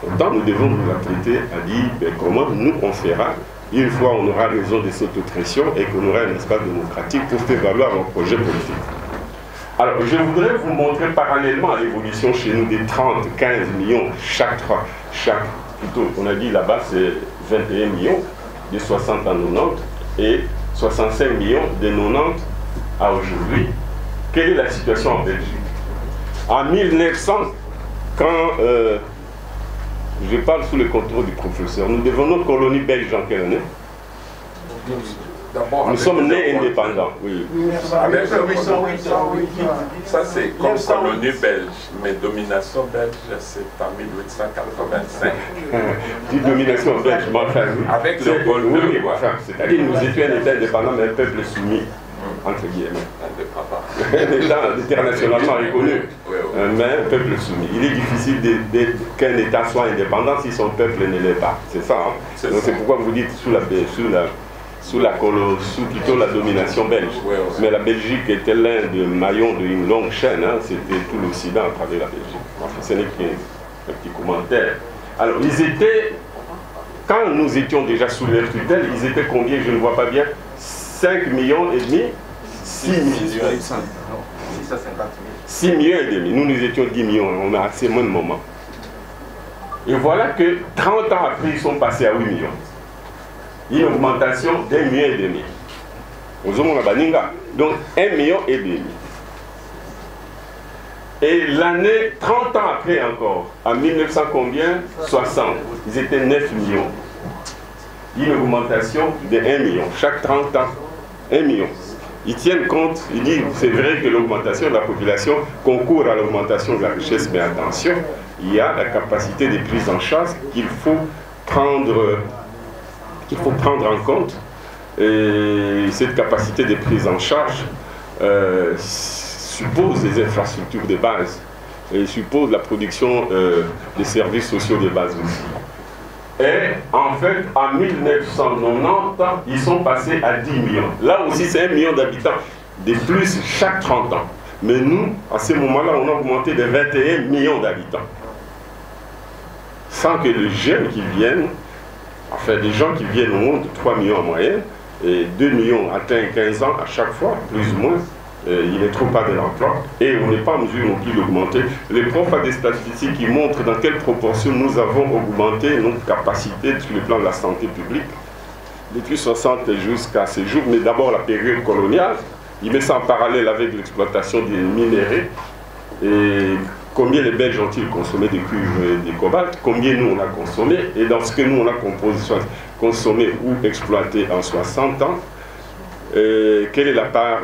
autant nous devons nous apprêter à dire comment nous on fera une fois on aura raison de cette oppression et qu'on aura un espace démocratique pour faire valoir nos projets politiques. Alors je voudrais vous montrer parallèlement à l'évolution chez nous des 30, 15 millions plutôt on a dit là-bas c'est 21 millions de 60 à 90 et 65 millions de 90 à aujourd'hui. Quelle est la situation en Belgique? En 1900, quand je parle sous le contrôle du professeur, nous devenons colonie belge en quelle année? Nous sommes nés indépendants, oui. Ça c'est comme colonie belge, mais domination belge c'est en 1885. Dit domination belge, mais enfin, avec le Gaulle, oui, c'est-à-dire nous étions un État indépendant, mais un peuple soumis. Entre guillemets. Un État internationalement reconnu, mais un peuple soumis. Il est difficile qu'un État soit indépendant si son peuple ne l'est pas. C'est ça. Hein? Donc c'est pourquoi vous dites sous plutôt la domination belge. Mais la Belgique était l'un des maillons d'une longue chaîne. Hein? C'était tout l'Occident à travers la Belgique. Enfin, ce n'est qu'un petit commentaire. Alors, ils étaient, quand nous étions déjà sous leur tutelle, ils étaient combien? Je ne vois pas bien. 5 millions et demi, 6 millions et demi. Nous étions 10 millions, on a assez moins de moments. Et voilà que 30 ans après, ils sont passés à 8 millions. Une augmentation d'1,5 million. Aux hommes, on a Baninga. Donc 1,5 million. Et l'année, 30 ans après encore, en 1900 combien? 60. Ils étaient 9 millions. Une augmentation de 1 million. Chaque 30 ans, 1 million. Ils tiennent compte, ils disent, c'est vrai que l'augmentation de la population concourt à l'augmentation de la richesse, mais attention, il y a la capacité de prise en charge qu'il faut prendre en compte. Et cette capacité de prise en charge suppose des infrastructures de base et suppose la production des services sociaux de base aussi. Et en fait, en 1990, ils sont passés à 10 millions. Là aussi, c'est 1 million d'habitants de plus chaque 30 ans. Mais nous, à ce moment-là, on a augmenté de 21 millions d'habitants. Sans que les jeunes qui viennent, enfin des gens qui viennent au monde, 3 millions en moyenne, et 2 millions atteignent 15 ans à chaque fois, plus ou moins, il ne trouve pas de l'emploi et on n'est pas en mesure non plus d'augmenter. Les profs ont des statistiques qui montrent dans quelle proportion nous avons augmenté notre capacité sur le plan de la santé publique depuis 60 jusqu'à ces jours, mais d'abord la période coloniale, il met ça en parallèle avec l'exploitation des minéraux et combien les Belges ont-ils consommé des cuivres et des cobalt, combien nous on a consommé, et dans ce que nous on a consommé ou exploité en 60 ans, quelle est la part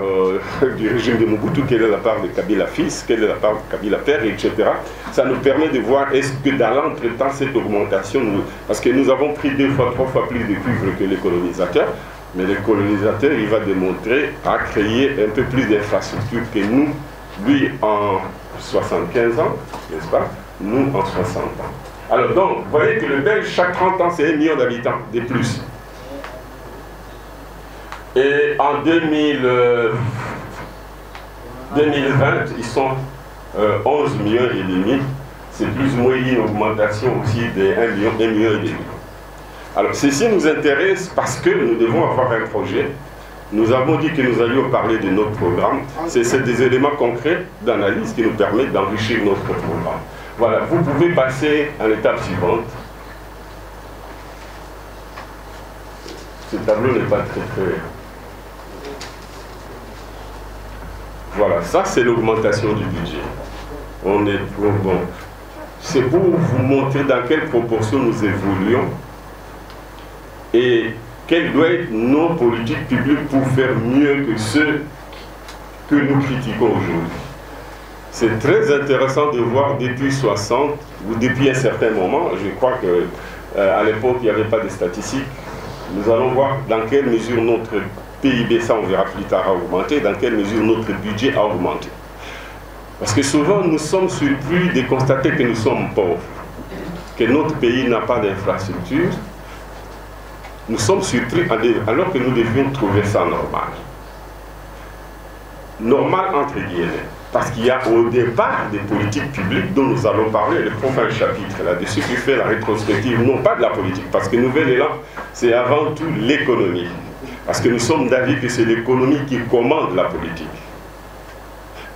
du régime de Mobutu, quelle est la part de Kabila fils, quelle est la part de Kabila père, etc. Ça nous permet de voir est-ce que dans l'entretemps cette augmentation, parce que nous avons pris 2 fois, 3 fois plus de cuivre que les colonisateurs, mais les colonisateurs, il va démontrer à créer un peu plus d'infrastructures que nous, lui en 75 ans, n'est-ce pas, nous en 60 ans. Alors donc, vous voyez que le Belge, chaque 30 ans, c'est 1 million d'habitants de plus. Et en 2020, ils sont 11 millions et demi. C'est plus ou moins une augmentation aussi de 1 million et demi. Alors ceci nous intéresse parce que nous devons avoir un projet. Nous avons dit que nous allions parler de notre programme. C'est des éléments concrets d'analyse qui nous permettent d'enrichir notre programme. Voilà, vous pouvez passer à l'étape suivante. Ce tableau n'est pas très clair. Voilà, ça c'est l'augmentation du budget. On est bon. C'est pour vous montrer dans quelle proportion nous évoluons et quelles doivent être nos politiques publiques pour faire mieux que ceux que nous critiquons aujourd'hui. C'est très intéressant de voir depuis 60 ou depuis un certain moment, je crois qu'à l'époque il n'y avait pas de statistiques, nous allons voir dans quelle mesure notre PIB, ça on verra plus tard, a augmenté, dans quelle mesure notre budget a augmenté. Parce que souvent nous sommes surpris de constater que nous sommes pauvres, que notre pays n'a pas d'infrastructure. Nous sommes surpris alors que nous devions trouver ça normal. Normal entre guillemets. Parce qu'il y a au départ des politiques publiques dont nous allons parler, le prochain chapitre là-dessus qui fait la rétrospective, non pas de la politique, parce que Nouvel Élan, c'est avant tout l'économie. Parce que nous sommes d'avis que c'est l'économie qui commande la politique.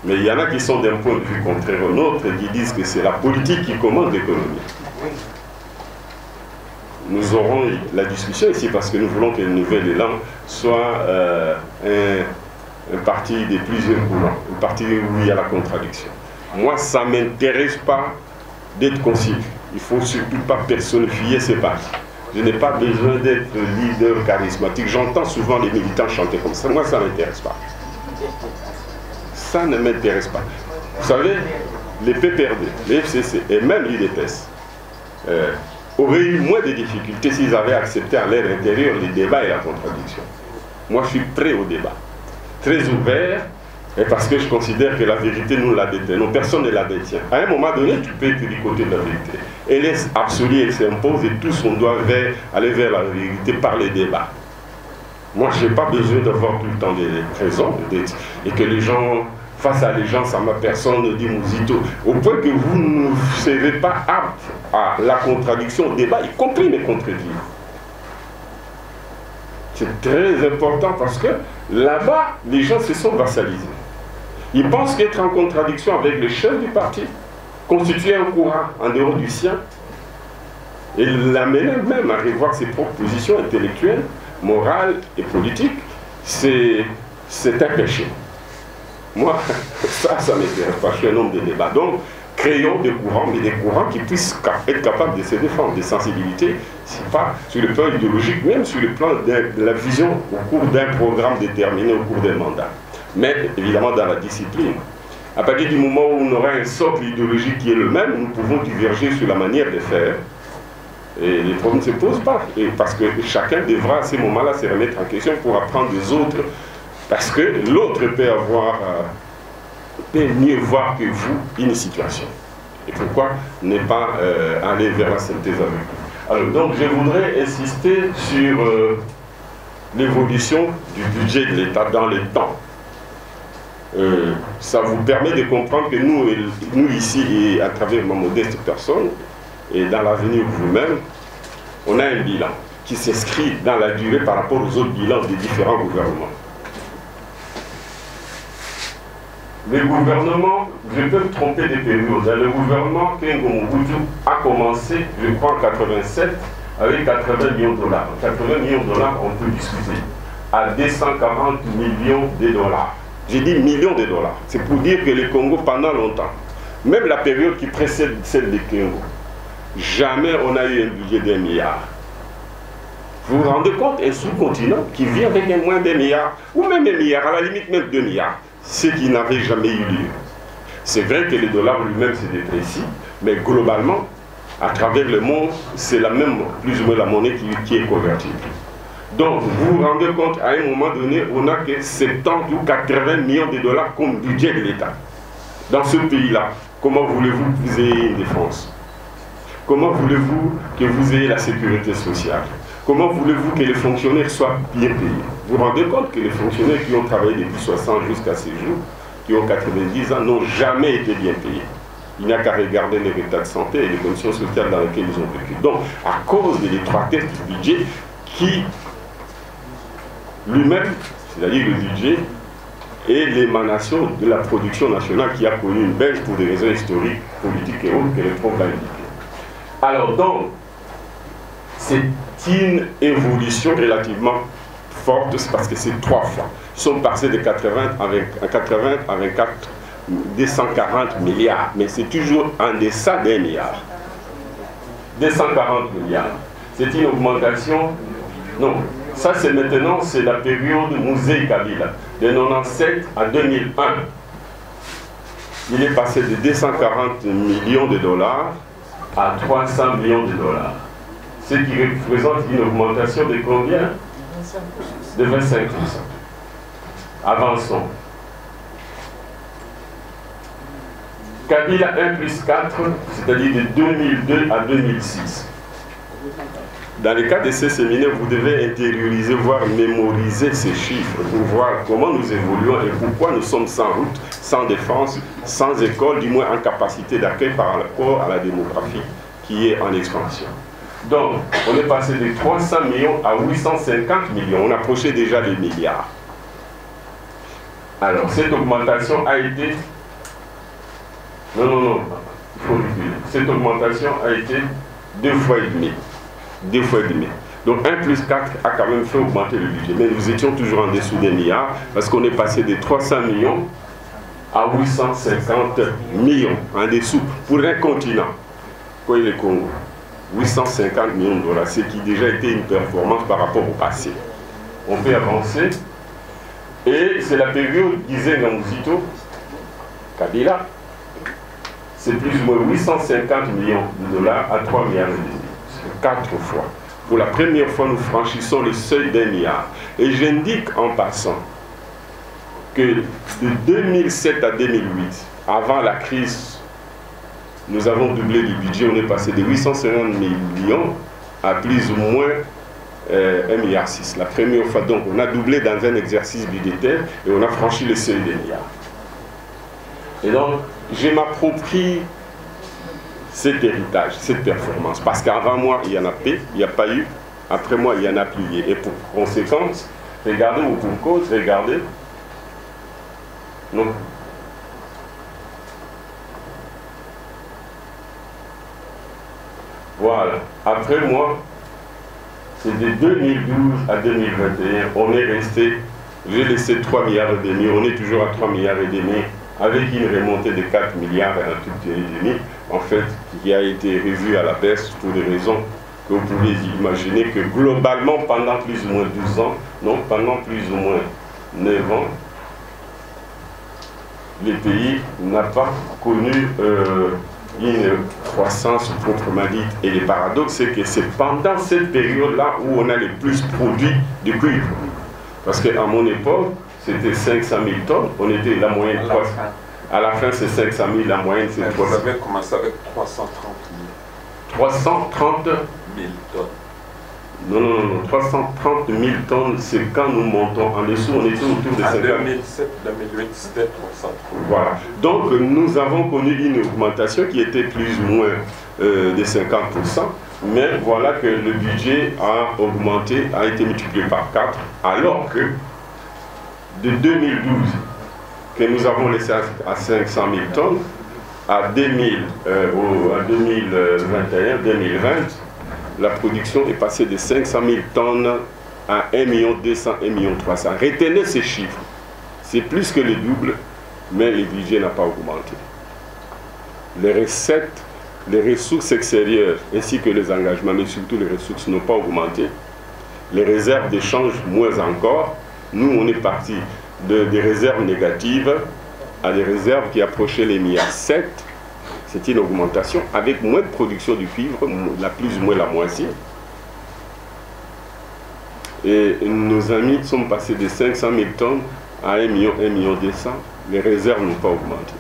Mais il y en a qui sont d'un point de vue contraire au nôtre et qui disent que c'est la politique qui commande l'économie. Nous aurons la discussion ici parce que nous voulons que le Nouvel Élan soit un parti de plusieurs courants, un parti où il y a la contradiction. Moi, ça ne m'intéresse pas d'être concis. Il ne faut surtout pas personnifier ces partis. Je n'ai pas besoin d'être leader charismatique. J'entends souvent les militants chanter comme ça. Moi, ça ne m'intéresse pas. Ça ne m'intéresse pas. Vous savez, les PPRD, les FCC et même l'IDPS auraient eu moins de difficultés s'ils avaient accepté à leur intérieur les débats et la contradiction. Moi, je suis prêt au débat. Très ouvert, et parce que je considère que la vérité, nous la détenons. Personne ne la détient. À un moment donné, tu peux être du côté de la vérité. Elle est absolue, elle s'impose, et tous on doit aller vers la vérité par les débats. Moi, je n'ai pas besoin d'avoir tout le temps des raisons, et que les gens fassent allégeance à ma personne, dit Mouzito, au point que vous ne serez pas apte à la contradiction, au débat, y compris mes contredire. C'est très important parce que là-bas, les gens se sont vassalisés. Ils pensent qu'être en contradiction avec le chef du parti, constituer un courant en dehors du sien, et l'amener même à revoir ses propres positions intellectuelles, morales et politiques, c'est un péché. Moi, ça m'intéresse pas, je suis un homme de débat. Donc, créons des courants, mais des courants qui puissent être capables de se défendre, des sensibilités, c'est pas sur le plan idéologique, même sur le plan de la vision au cours d'un programme déterminé, au cours d'un mandat. Mais évidemment dans la discipline. À partir du moment où on aura un socle idéologique qui est le même, nous pouvons diverger sur la manière de faire. Et les problèmes ne se posent pas. Et parce que chacun devra à ce moment-là se remettre en question pour apprendre des autres. Parce que l'autre peut mieux voir que vous une situation. Et pourquoi ne pas aller vers la synthèse avec vous? Alors, donc, je voudrais insister sur l'évolution du budget de l'État dans les temps. Ça vous permet de comprendre que nous ici, et à travers ma modeste personne, et dans l'avenir vous-même, on a un bilan qui s'inscrit dans la durée par rapport aux autres bilans des différents gouvernements. Le gouvernement, je peux me tromper des périodes, le gouvernement Kengo Mobutu a commencé, je crois, en 87, avec 80 millions de dollars. 80 millions de dollars, on peut discuter, à 240 millions de dollars. J'ai dit millions de dollars. C'est pour dire que le Congo, pendant longtemps, même la période qui précède celle de Kengo, jamais on a eu un budget d'1 milliard. Vous vous rendez compte, un sous-continent qui vit avec un moins d'1 milliard, ou même 1 milliard, à la limite même 2 milliards, ce qui n'avait jamais eu lieu. C'est vrai que le dollar lui-même se déprécie, mais globalement, à travers le monde, c'est la même, plus ou moins la monnaie qui est convertie. Donc, vous vous rendez compte, à un moment donné, on n'a que 70 ou 80 millions de dollars comme budget de l'État. Dans ce pays-là, comment voulez-vous que vous ayez une défense? Comment voulez-vous que vous ayez la sécurité sociale? Comment voulez-vous que les fonctionnaires soient bien payés? Vous vous rendez compte que les fonctionnaires qui ont travaillé depuis 60 jusqu'à ces jours, qui ont 90 ans, n'ont jamais été bien payés. Il n'y a qu'à regarder leur état de santé et les conditions sociales dans lesquelles ils ont vécu. Donc, à cause de l'étroitesse du budget, qui lui-même, c'est-à-dire le budget, est l'émanation de la production nationale qui a connu une baisse pour des raisons historiques, politiques et autres que les profs l'ont indiqué. Alors donc, c'est une évolution relativement forte, parce que c'est 3 fois. Ils sont passés de 80 à 24, 240 milliards, mais c'est toujours en deçà d'1 milliard. 240 milliards. C'est une augmentation. Non, ça c'est maintenant, c'est la période Musée Kabila, de 1997 à 2001. Il est passé de 240 millions de dollars à 300 millions de dollars. Ce qui représente une augmentation de combien? De 25%. Avançons. Kabila 1 plus 4, c'est-à-dire de 2002 à 2006. Dans le cas de ces séminaires, vous devez intérioriser, voire mémoriser ces chiffres pour voir comment nous évoluons et pourquoi nous sommes sans route, sans défense, sans école, du moins en capacité d'accueil par rapport à la démographie qui est en expansion. Donc, on est passé de 300 millions à 850 millions. On approchait déjà les milliards. Alors, cette augmentation a été... Non, il faut reculer. Cette augmentation a été 2 fois et demi. 2 fois et demi. Donc 1 plus 4 a quand même fait augmenter le budget. Mais nous étions toujours en dessous des milliards parce qu'on est passé de 300 millions à 850 millions en dessous pour un continent. Quoi, le Congo? 850 millions de dollars, ce qui déjà été une performance par rapport au passé. On peut avancer. Et c'est la période, disait Ngamuzito, Kabila, c'est plus ou moins 850 millions de dollars à 3 milliards et demi. 4 fois. Pour la première fois, nous franchissons le seuil d'1 milliard. Et j'indique en passant que de 2007 à 2008, avant la crise, nous avons doublé le budget. On est passé de 850 millions à plus ou moins 1,6 milliard. La première fois, donc, on a doublé dans un exercice budgétaire et on a franchi le seuil des milliards. Et donc, je m'approprie cet héritage, cette performance. Parce qu'avant moi, il y en a peu, il n'y a pas eu. Après moi, il y en a plié. Et pour conséquence, regardez ou pour cause, regardez. Donc, voilà. Après moi, c'est de 2012 à 2021, on est resté, j'ai laissé 3 milliards et demi, on est toujours à 3 milliards et demi, avec une remontée de 4 milliards et un tout petit demi, en fait, qui a été revue à la baisse pour des raisons que vous pouvez imaginer que globalement, pendant plus ou moins 12 ans, non, pendant plus ou moins 9 ans, le pays n'a pas connu une croissance proprement dite. Et le paradoxe, c'est que c'est pendant cette période-là où on a le plus produit de cuivre. Parce qu'à mon époque, c'était 500 000 tonnes, on était la moyenne 300. À la fin, c'est 500 000, la moyenne, c'est 300 000. Vous avez commencé avec 330 000. 330 000 tonnes. Non, 330 000 tonnes, c'est quand nous montons en dessous, on était autour de 50 000. En 2007, 2008, c'était 330. Voilà. Donc nous avons connu une augmentation qui était plus ou moins de 50%, mais voilà que le budget a augmenté, a été multiplié par 4, alors que de 2012, que nous avons laissé à 500 000 tonnes, à 2021, 2020, la production est passée de 500 000 tonnes à 1 200 000, 1 300 000. Retenez ces chiffres. C'est plus que le double, mais le budget n'a pas augmenté. Les recettes, les ressources extérieures, ainsi que les engagements, mais surtout les ressources, n'ont pas augmenté. Les réserves d'échange, moins encore. Nous, on est parti des réserves négatives à des réserves qui approchaient les milliards 7. C'est une augmentation avec moins de production du cuivre, la plus ou moins la moitié. Et nos amis sont passés de 500 000 tonnes à 1 million, 1 200 000. Les réserves n'ont pas augmenté.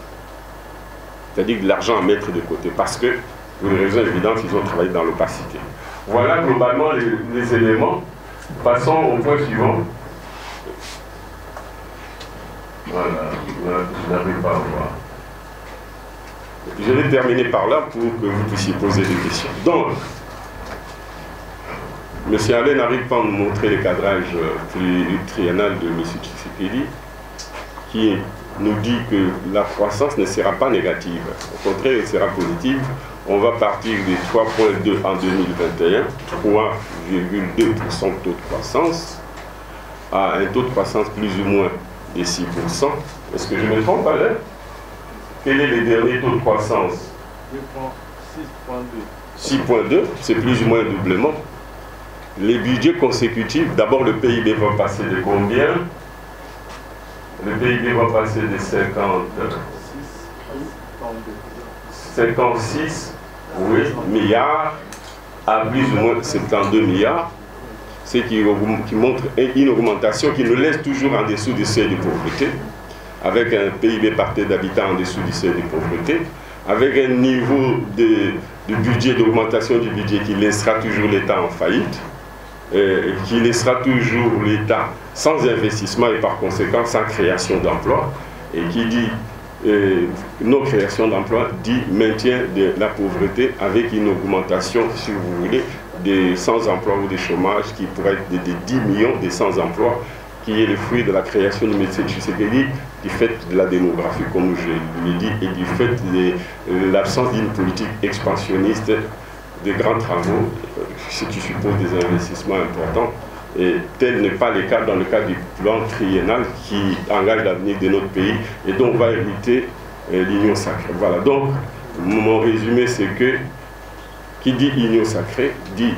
C'est-à-dire de l'argent à mettre de côté parce que, pour une raison évidente, ils ont travaillé dans l'opacité. Voilà globalement les éléments. Passons au point suivant. Voilà, je n'arrive pas à voir. Je vais terminer par là pour que vous puissiez poser des questions. Donc, M. Alain n'arrive pas à nous montrer le cadrage triennal de M. Tshisekedi, qui nous dit que la croissance ne sera pas négative. Au contraire, elle sera positive. On va partir de 3,2 en 2021, 3,2% de taux de croissance, à un taux de croissance plus ou moins de 6%. Est-ce que je me trompe, Alain? Quel est le dernier taux de croissance? 6,2, c'est plus ou moins un doublement. Les budgets consécutifs, d'abord le PIB va passer de combien? Le PIB va passer de 56 milliards à plus ou moins 72 milliards, ce qui montre une augmentation qui nous laisse toujours en dessous du seuil de pauvreté, avec un PIB par tête d'habitant en dessous du seuil de pauvreté, avec un niveau de budget, d'augmentation du budget qui laissera toujours l'État en faillite, qui laissera toujours l'État sans investissement et par conséquent sans création d'emplois, et qui dit non création d'emplois dit maintien de la pauvreté avec une augmentation, si vous voulez, des sans-emploi ou des chômages qui pourrait être de 10 millions de sans-emploi, qui est le fruit de la création du médecin Tshisekedi, du fait de la démographie, comme je l'ai dit, et du fait de l'absence d'une politique expansionniste, des grands travaux, ce qui suppose des investissements importants. Et tel n'est pas le cas dans le cadre du plan triennal qui engage l'avenir de notre pays et dont on va hériter l'union sacrée. Voilà, donc mon résumé c'est que qui dit union sacrée dit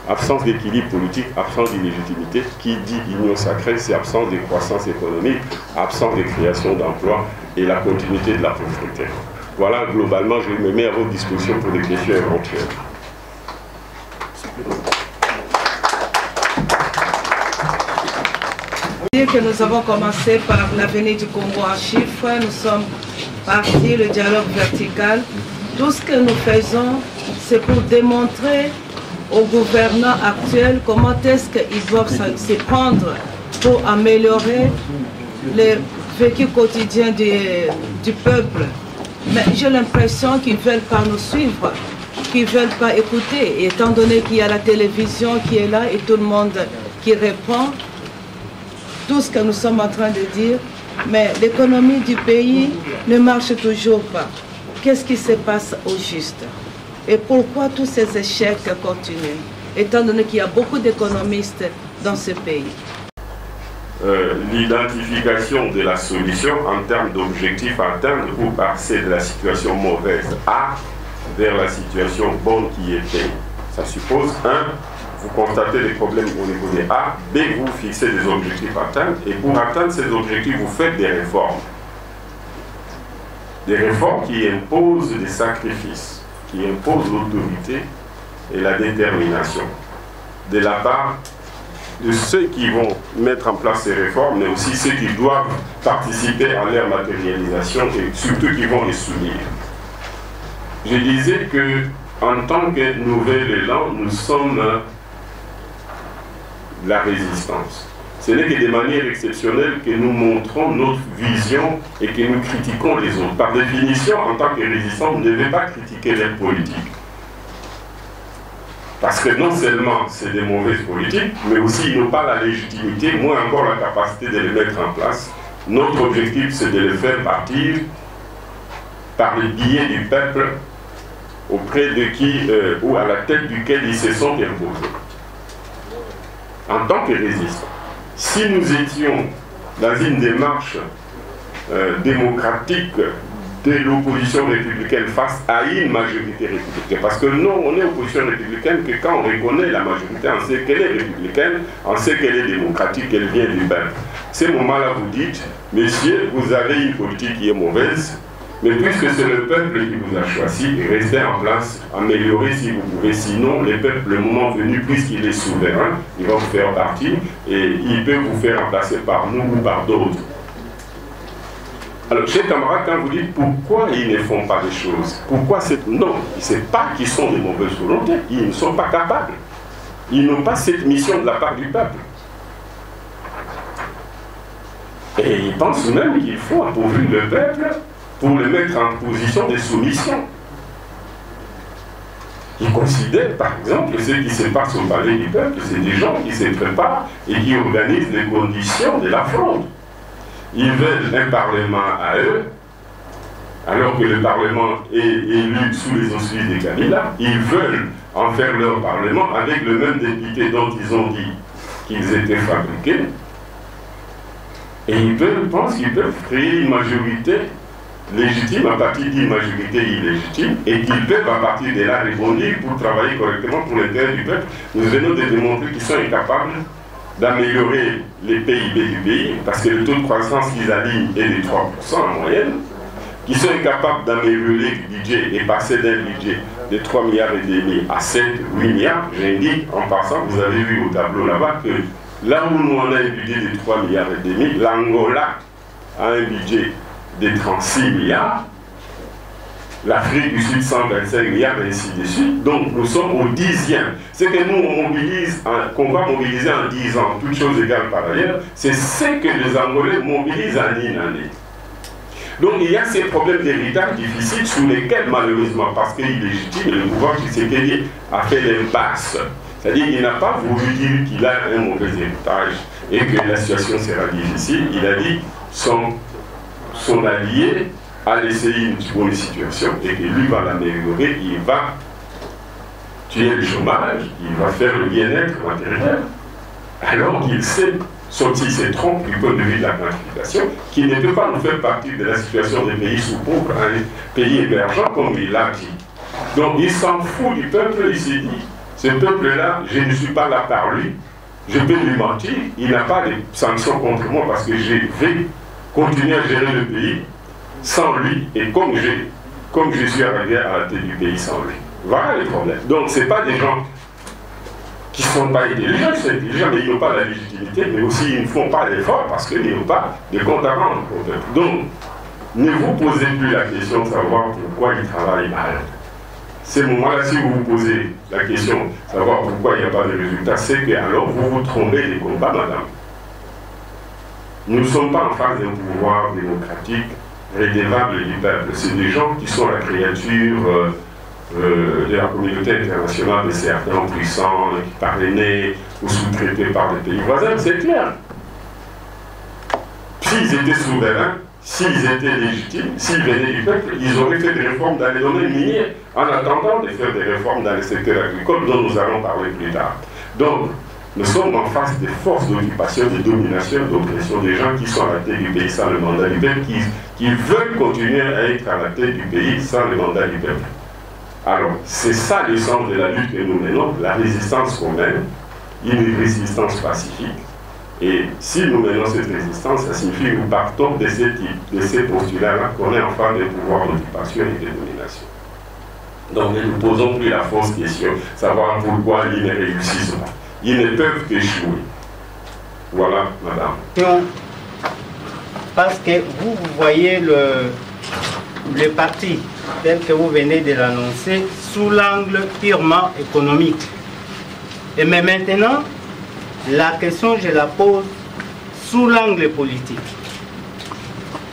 absence d'équilibre politique, absence d'illégitimité. Qui dit union sacrée, c'est absence de croissance économique, absence de création d'emplois et la continuité de la pauvreté. Voilà, globalement, je me mets à votre disposition pour des questions éventuelles. Que nous avons commencé par l'avenir du Congo en chiffres, nous sommes partis, le dialogue vertical. Tout ce que nous faisons, c'est pour démontrer aux gouvernants actuels comment est-ce qu'ils doivent s'y prendre pour améliorer le vécu quotidien du peuple. Mais j'ai l'impression qu'ils ne veulent pas nous suivre, qu'ils ne veulent pas écouter. Et étant donné qu'il y a la télévision qui est là et tout le monde qui répond, tout ce que nous sommes en train de dire, mais l'économie du pays ne marche toujours pas. Qu'est-ce qui se passe au juste? Et pourquoi tous ces échecs continuent, étant donné qu'il y a beaucoup d'économistes dans ce pays? L'identification de la solution en termes d'objectifs à atteindre pour passer de la situation mauvaise A vers la situation bonne qui était. Ça suppose, vous constatez les problèmes au niveau des A, B, vous fixez des objectifs à atteindre, et pour atteindre ces objectifs, vous faites des réformes. Des réformes qui imposent des sacrifices, qui imposent l'autorité et la détermination de la part de ceux qui vont mettre en place ces réformes, mais aussi ceux qui doivent participer à leur matérialisation et surtout qui vont les soutenir. Je disais que en tant que nouvel élan, nous sommes la résistance. Ce n'est que de manière exceptionnelle que nous montrons notre vision et que nous critiquons les autres. Par définition, en tant que résistants, vous ne devez pas critiquer les politiques. Parce que non seulement c'est des mauvaises politiques, mais aussi ils n'ont pas la légitimité, moins encore la capacité de les mettre en place. Notre objectif, c'est de les faire partir par le biais du peuple auprès de qui ou à la tête duquel ils se sont imposés. En tant que résistants, si nous étions dans une démarche démocratique de l'opposition républicaine face à une majorité républicaine, parce que nous, on est opposition républicaine que quand on reconnaît la majorité, on sait qu'elle est républicaine, on sait qu'elle est démocratique, qu'elle vient du peuple. Ces moments-là, vous dites, messieurs, vous avez une politique qui est mauvaise, mais puisque c'est le peuple qui vous a choisi, restez en place, améliorez si vous pouvez. Sinon, le peuple, le moment venu, puisqu'il est souverain, il va vous faire partie et il peut vous faire remplacer par nous ou par d'autres. Alors, chers camarades, quand vous dites pourquoi ils ne font pas les choses, pourquoi c'est... Non, ce n'est pas qu'ils sont de mauvaises volontés, ils ne sont pas capables. Ils n'ont pas cette mission de la part du peuple. Et ils pensent même qu'il faut appauvrir le peuple pour le mettre en position de soumission. Ils considèrent, par exemple, ce qui se passe au palais du peuple, c'est des gens qui se préparent et qui organisent les conditions de la fronde. Ils veulent un parlement à eux, alors que le parlement est élu sous les auspices de Kabila. Ils veulent en faire leur parlement avec le même député dont ils ont dit qu'ils étaient fabriqués. Et ils pensent qu'ils peuvent créer une majorité légitime à partir d'une majorité illégitime et qu'ils peuvent à partir de là rebondir pour travailler correctement pour l'intérêt du peuple. Nous venons de démontrer qu'ils sont incapables d'améliorer les PIB du pays, parce que le taux de croissance qu'ils alignent est de 3% en moyenne, qui sont incapables d'améliorer le budget et passer d'un budget de 3,5 milliards à 7, 8 milliards. J'indique en passant, vous avez vu au tableau là-bas que là où nous on a un budget de 3,5 milliards, l'Angola a un budget de 36 milliards, l'Afrique du Sud 125 milliards et ainsi de suite. Donc nous sommes au 10e. Ce que nous on mobilise, qu'on va mobiliser en 10 ans, toutes choses égales par ailleurs, c'est ce que les Angolais mobilisent en une année. Donc il y a ces problèmes d'héritage difficiles sur lesquels malheureusement, parce qu'il est légitime, le pouvoir Tshisekedi a fait l'impasse. C'est-à-dire qu'il n'a pas voulu dire qu'il a un mauvais héritage et que la situation sera difficile. Il a dit son allié a laissé une bonne situation et que lui va l'améliorer, il va tuer le chômage, il va faire le bien-être matériel, alors qu'il sait sortir ses troncs du point de vue de la planification, qu'il ne peut pas nous faire partie de la situation des pays sous-pauvres, un pays émergent comme il l'a dit. Donc il s'en fout du peuple, il s'est dit, ce peuple-là, je ne suis pas là par lui, je peux lui mentir, il n'a pas de sanctions contre moi parce que je vais continuer à gérer le pays sans lui, et comme je suis arrivé à la tête du pays sans lui. Voilà les problèmes. Donc ce n'est pas des gens qui ne sont pas intelligents, ils sont intelligents, mais ils n'ont pas la légitimité, mais aussi ils ne font pas l'effort parce qu'ils n'ont pas de compte à rendre au peuple. Donc, ne vous posez plus la question de savoir pourquoi ils travaillent mal. Ces moments-là, si vous vous posez la question de savoir pourquoi il n'y a pas de résultat, c'est que alors vous vous trompez des combats, madame. Nous ne sommes pas en face d'un pouvoir démocratique redevable du peuple. C'est des gens qui sont la créature de la communauté internationale, de certains puissants, parrainés ou sous-traités par des pays voisins, c'est clair. S'ils étaient souverains, s'ils étaient légitimes, s'ils venaient du peuple, ils auraient fait des réformes dans les domaines miniers, en attendant de faire des réformes dans les secteurs agricoles dont nous allons parler plus tard. Donc, nous sommes en face des forces d'occupation, de domination, d'oppression, des gens qui sont à la tête du pays sans le mandat du peuple, qui veulent continuer à être à la tête du pays sans le mandat du peuple. Alors, c'est ça le sens de la lutte que nous menons, la résistance commune, une résistance pacifique. Et si nous menons cette résistance, ça signifie que nous partons de ces postulats-là qu'on est en face des pouvoirs d'occupation et de domination. Donc, ne nous posons plus la fausse question, savoir pourquoi ils ne réussissent pas. Ils ne peuvent qu'échouer. Voilà, madame. Parce que vous voyez le parti, tel que vous venez de l'annoncer, sous l'angle purement économique. Mais maintenant, la question, je la pose sous l'angle politique.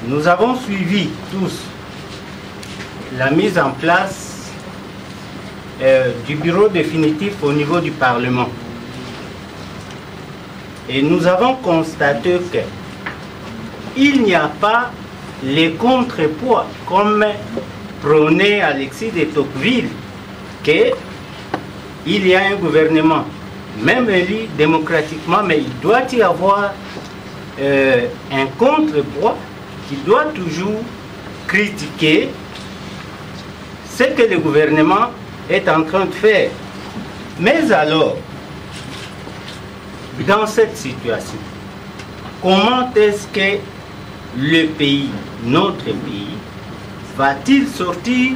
Nous avons suivi tous la mise en place du bureau définitif au niveau du Parlement. Et nous avons constaté qu'il n'y a pas les contrepoids comme prôné Alexis de Tocqueville, qu'il y a un gouvernement, même élu démocratiquement, mais il doit y avoir un contrepoids qui doit toujours critiquer ce que le gouvernement est en train de faire. Mais alors, dans cette situation, comment est-ce que le pays, notre pays, va-t-il sortir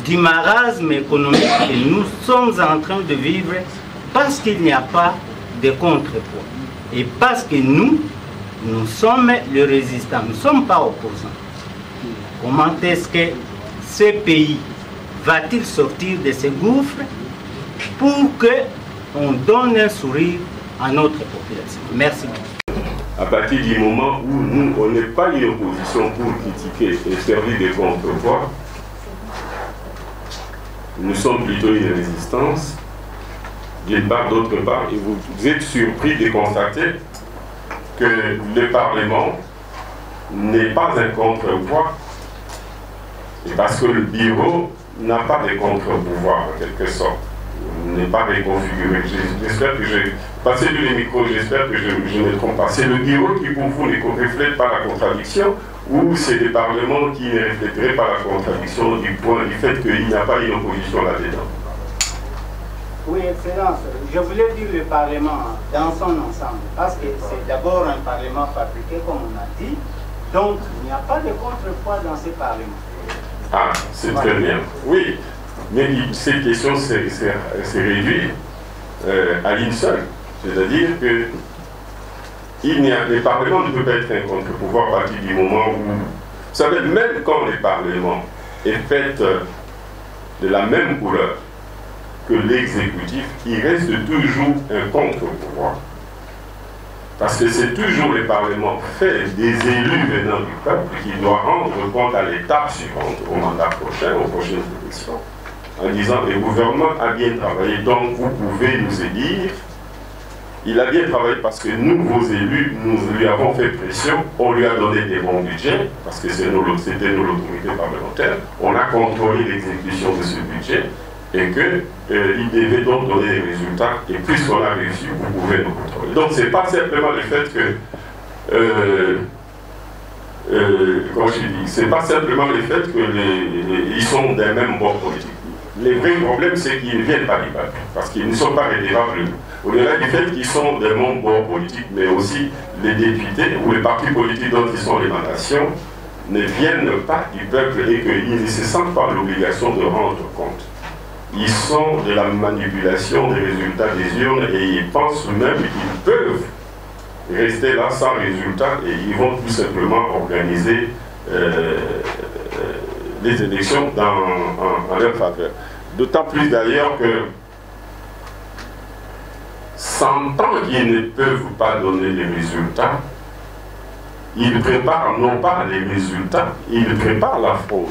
du marasme économique que nous sommes en train de vivre parce qu'il n'y a pas de contrepoids et parce que nous sommes les résistants, nous ne sommes pas opposants. Comment est-ce que ce pays va-t-il sortir de ce gouffre pour qu'on donne un sourire à notre population? Merci beaucoup. À partir du moment où nous, on n'est pas une opposition pour critiquer et servir des contrepoids, nous sommes plutôt une résistance, d'une part, d'autre part, et vous êtes surpris de constater que le Parlement n'est pas un contre-pouvoir, et parce que le bureau n'a pas de contre-pouvoir, en quelque sorte. N'est pas reconfiguré. J'espère que j'ai passé le micro, j'espère que je ne me trompe pas. C'est le bureau qui pour vous ne reflète pas la contradiction, ou c'est le Parlement qui ne reflèterait pas la contradiction du point du fait qu'il n'y a pas une opposition là-dedans? Oui, Excellence, je voulais dire le Parlement dans son ensemble, parce que c'est d'abord un Parlement fabriqué, comme on a dit, donc il n'y a pas de contrepoids dans ce Parlement. Ah, c'est très bien. Oui. Mais cette question s'est réduite à une seule. C'est-à-dire que le Parlement ne peut pas être un contre-pouvoir à partir du moment où... Vous savez, même quand le Parlement est fait de la même couleur que l'exécutif, il reste toujours un contre-pouvoir. Parce que c'est toujours le Parlement fait des élus venant du peuple qui doit rendre compte à l'étape suivante, au mandat prochain, aux prochaines élections, en disant le gouvernement a bien travaillé, donc vous pouvez nous élire. Il a bien travaillé parce que nous, vos élus, nous lui avons fait pression, on lui a donné des bons budgets, parce que c'était nous l'autorité parlementaire, on a contrôlé l'exécution de ce budget, et qu'il devait donc donner des résultats, et puisqu'on a réussi, vous pouvez nous contrôler. Donc ce n'est pas simplement le fait que comme je dis, c'est pas simplement le fait qu'ils sont d'un même bord politique. Le vrai problème, c'est qu'ils ne viennent pas du peuple, parce qu'ils ne sont pas redevables. Au-delà du fait qu'ils sont d'un même bord politique, mais aussi les députés ou les partis politiques dont ils sont l'émanation ne viennent pas du peuple et qu'ils ne se sentent pas l'obligation de rendre compte. Ils sont de la manipulation des résultats des urnes et ils pensent même qu'ils peuvent rester là sans résultat et ils vont tout simplement organiser les élections en leur faveur. D'autant plus d'ailleurs que, sentant qu'ils ne peuvent pas donner les résultats, ils préparent non pas les résultats, ils préparent la fraude.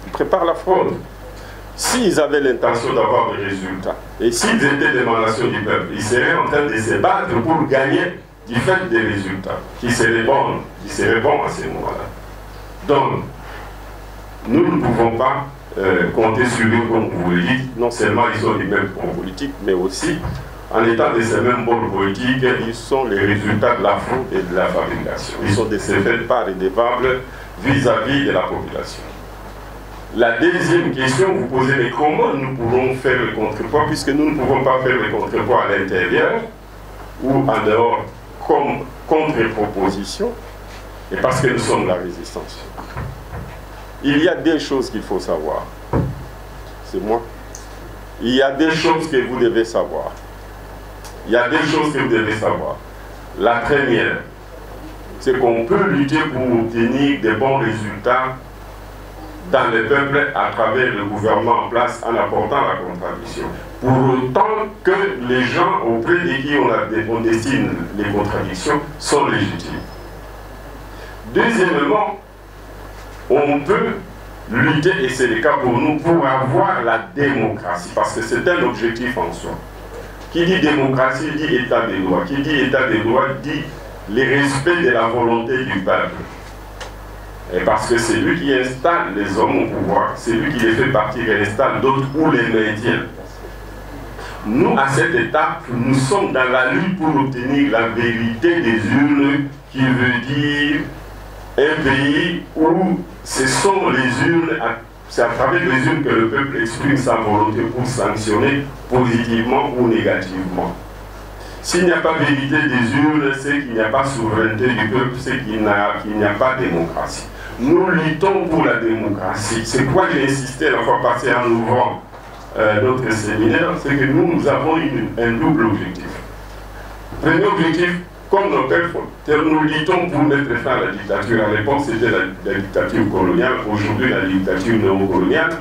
Ils préparent la fraude. S'ils avaient l'intention d'avoir des résultats, et s'ils étaient l'émanation du peuple, ils seraient en train de se battre pour gagner du fait des résultats, qui seraient bons à ce moment-là. Donc, nous ne pouvons pas compter sur eux, comme vous le dites. Non seulement ils sont les mêmes bons politiques, mais aussi, en étant de ces mêmes bons politiques, ils sont les résultats de la fraude et de la fabrication. Ils sont de ces faits pas redevables vis-à-vis de la population. La deuxième question, vous posez, mais comment nous pourrons faire le contrepoids, puisque nous ne pouvons pas faire le contrepoids à l'intérieur ou en dehors comme contre-proposition, et parce que nous sommes la résistance. Il y a des choses qu'il faut savoir. C'est moi. Il y a des choses que vous devez savoir. Il y a des choses que vous devez savoir. La première, c'est qu'on peut lutter pour obtenir des bons résultats dans les peuples à travers le gouvernement en place en apportant la contradiction. Pour autant que les gens auprès de qui on destine les contradictions sont légitimes. Deuxièmement, on peut lutter, et c'est le cas pour nous, pour avoir la démocratie, parce que c'est un objectif en soi. Qui dit démocratie dit état de droit. Qui dit état de droit dit le respect de la volonté du peuple. Et parce que c'est lui qui installe les hommes au pouvoir, c'est lui qui les fait partir et installe d'autres ou les maintient. Nous, à cette étape, nous sommes dans la lutte pour obtenir la vérité des urnes, qui veut dire un pays où ce sont les urnes, c'est à travers les urnes que le peuple exprime sa volonté pour sanctionner positivement ou négativement. S'il n'y a pas vérité des urnes, c'est qu'il n'y a pas souveraineté du peuple, c'est qu'il n'y a pas de démocratie. Nous luttons pour la démocratie. C'est pourquoi j'ai insisté la fois passée en ouvrant notre séminaire, c'est que nous avons un double objectif. Premier objectif, comme nos pères, nous luttons pour mettre fin à la dictature. À l'époque, c'était la dictature coloniale. Aujourd'hui, la dictature néocoloniale,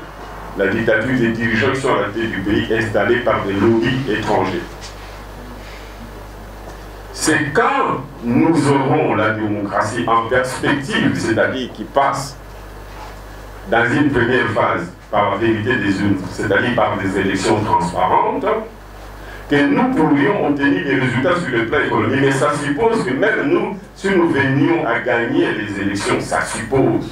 la dictature des dirigeants qui sont à la tête du pays installés par des lobbies étrangers. C'est quand nous aurons la démocratie en perspective, c'est-à-dire qui passe dans une première phase par la vérité des urnes, c'est-à-dire par des élections transparentes, que nous pourrions obtenir des résultats sur le plan économique. Mais ça suppose que même nous, si nous venions à gagner les élections, ça suppose